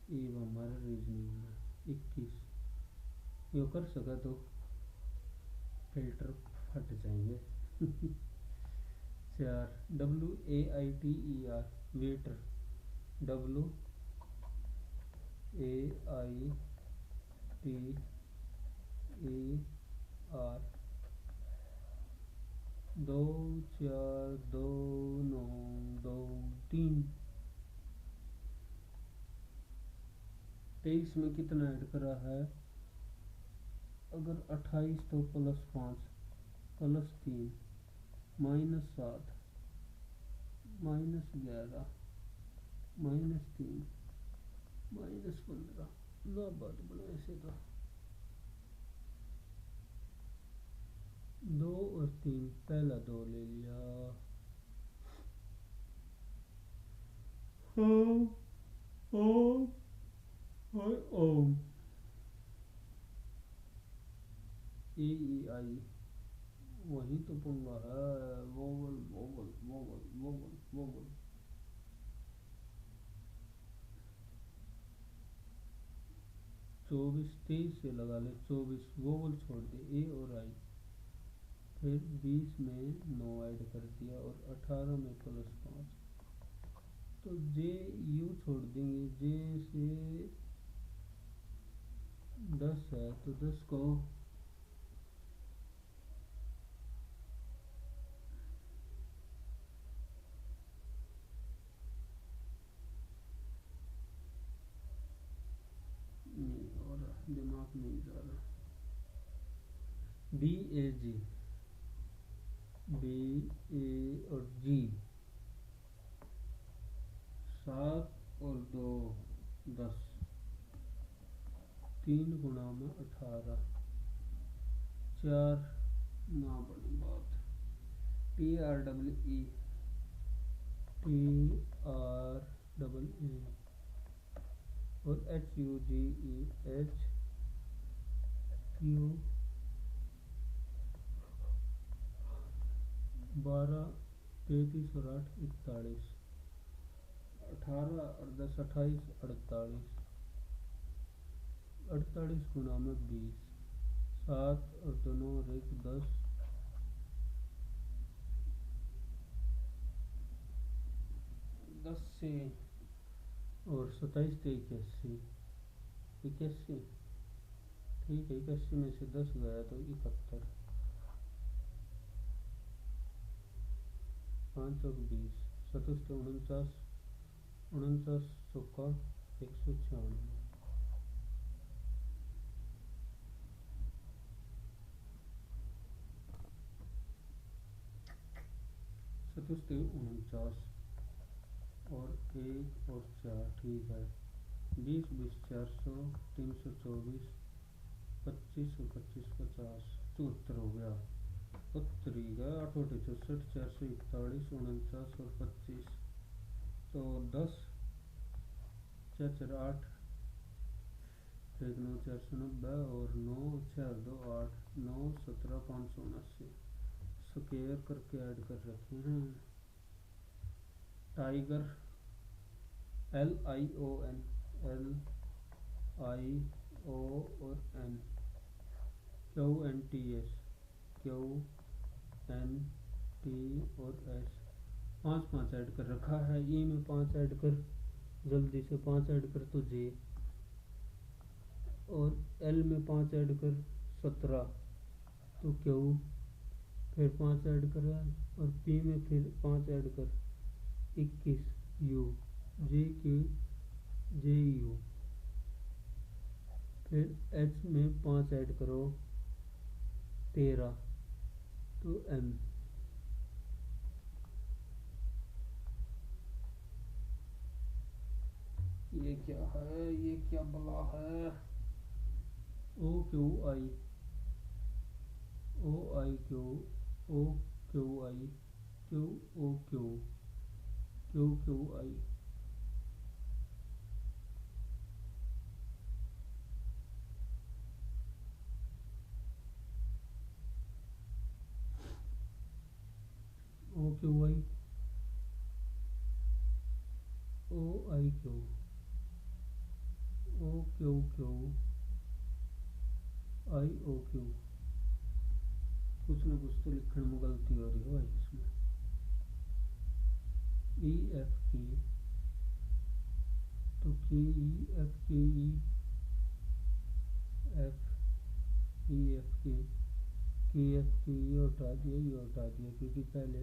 ये हमारा रीजनिंग में 21, ये कर सका तो फिल्टर फट जाएंगे। 4 WAITER वेटर, WAITER 2 4 2 9 2 3, 23 में कितना ऐड करा है, अगर 28 तो +5 +3 -7 -11 -3 -15, ना बात बना ऐसे तो 2 और 3, पहला 2 ले लिया, ओम ए ई आई, वही तो पंगा है, vowel vowel vowel vowel vowel. 24 23 से लगा ले, 24 वोवल छोड़ दे ए और आई, फिर 20 में 9 ऐड कर दिया और 18 में +5, तो जे यू छोड़ देंगे, जे से 10 है तो 10 को नहीं और दिमाग नहीं जा रहा। बी ए जी, बी ए और जी, 7 और 2 10, 3 गुणा में 18, 4 ना बड़ी बात, T R double E, T R double E और एच यू जी ई, एच क्यू, 12 33 और 8 41, 18 और 10 28 48, 48 गुणा में 20, 7 और 2 9 और 1 10, 10 से और 27 से 81, 81 ठीक है, 81 में से 10 गया तो 71, 5 और 20, 27 से 49, 49 चौका 196, 27 से 49 और 1 और 4 ठीक है, 20 20 400, 324, 25 और 25 50, 74 हो गया, 72 8 और 64, 441, 49 और 25, तो 10 4 4 8, 1 9 490 और 9 6 2 8, 9 17 579 स्क्वायर करके ऐड कर रखे हैं। टाइगर LION, LIO और N, QNTS, QNT और S, 5 5 ऐड कर रखा है, ई में 5 ऐड कर, जल्दी से 5 ऐड कर तो जे, और L में 5 ऐड कर 17 तो क्यू, फिर 5 ऐड कर, और P में फिर 5 ऐड कर 21 यू, जे के जे यू, फिर H में 5 ऐड करो 13 तो M, ये क्या है, ये क्या बला है, O Q I, O I Q, O Q I, Q O Q, Q Q I, O Q I, O I Q, O Q Q, I O Q, कुछ ना कुछ तो लिखने में गलती हो रही है भाई इसमें, E F K, तो K E F K E, F E F K, K F K ये हटा दिया, ये हटा दिया, क्योंकि पहले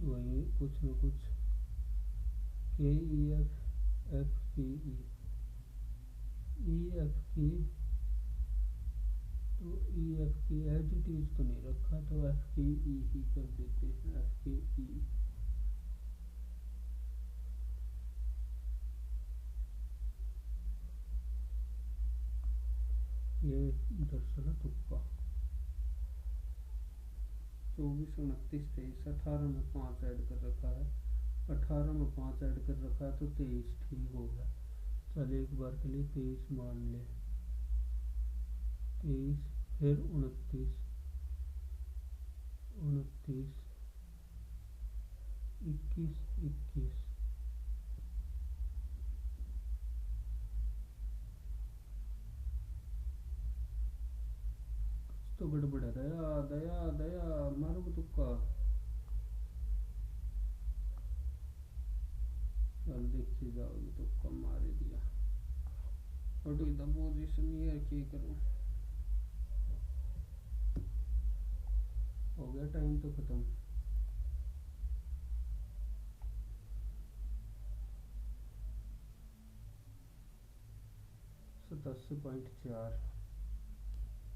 वही कुछ न कुछ, K E F F K E, E F K, तो E F K as it is तो नहीं रखा, तो F K E ही कर देते हैं, F K E, ये दरअसल तुक्का, 24 29 23, 18 में 5 ऐड कर रखा है, 18 में 5 ऐड कर रखा है तो 23 ठीक हो गया, चल एक बार के लिए 23 मान ले, 23 फिर 29, 29, 21, 21, तो गड़बड़ है। दया दया दया मारो को तुक्का। चल देखी जाओगी, तुक्का मार ही दिया। What is the position here, क्या करूं। हो गया टाइम तो खत्म। (87.4)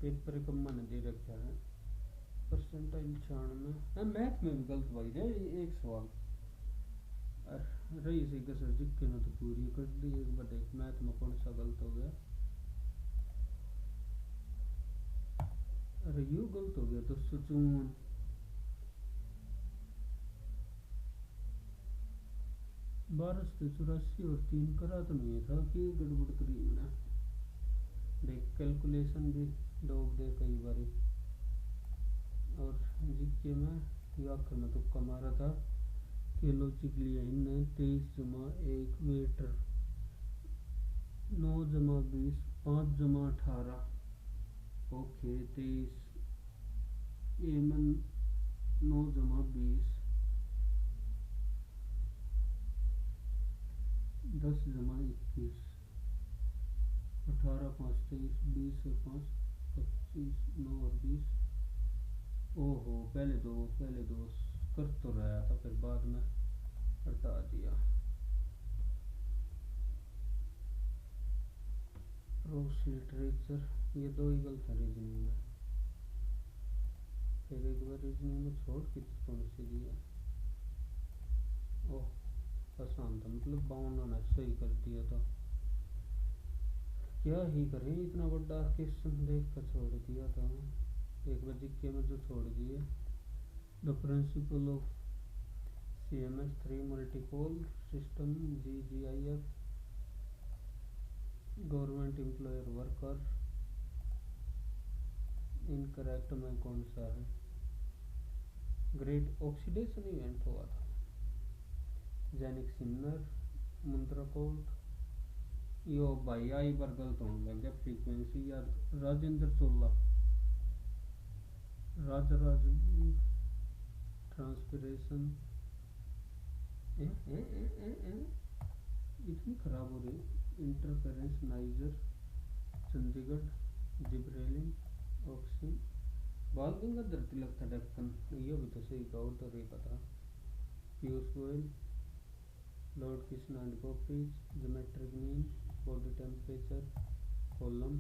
पेपर का मन दे रखा है। परसेंटाइल 96। मैथ में भी गलत भाई रे, एक सवाल रही सी कसर जिक्के ने तो पूरी कर दी। एक बार देख मैथ में कौन सा गलत हो गया। अरे यू गलत हो गया। 254, 1284 और 3 करा तो नहीं था कि गड़बड़ करी मैंने। देख कैलकुलेशन भी डोब दे कई बारी। और जीके में या आखिर में तुक्का मारा था कि लॉजिकली इन 23 + 1 मीटर, 9 + 20, 5 + 18। ओके 23 एमन 9 + 20, 10 + 21, 18 × 5 23, 20 और 5 25, 9 और 20। ओहो पहले दो कर तो रहा था, फिर बाद में हटा दिया। प्रोस लिटरेचर, ये दो ही गलत है रीजनिंग में। फिर एक बार रीजनिंग में छोड़ के कौन सी दिया। ओह आसान था, मतलब 52 ने सही कर दिया था। क्या ही करें, इतना बड़ा क्वेश्चन देख कर छोड़ दिया था। एक बार जिक्के में जो छोड़ दिए। The principle of CMS3 multipole system GGIF, government employer worker. Incorrect में कौन सा है। ग्रेट ऑक्सीडेशन इवेंट हुआ था। जेनिक सिन्नर, मुंद्राकोट। यो भाई आई बार गलत होने लग गया। फ्रीक्वेंसी याद, राजेंद्र चोला, राजराज ट्रांसपिरेशन। इतनी खराब हो रही। इंटरफेरेंस नाइजर, चंडीगढ़, जिब्रेलिंग, ऑक्सीन, बाल गंगाधर तिलक था डेक्कन। ये भी तो सही कहा, तो नहीं पता। Piyush Goyal, Lord Krishna and gopis, geometric mean, body temperature, column.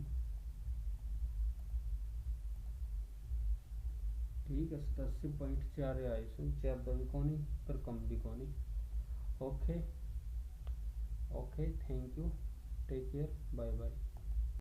ठीक है 87.4 आए सुन, ज़्यादा भी कोनी पर कम भी कोनी। Okay okay thank you, take care, bye bye.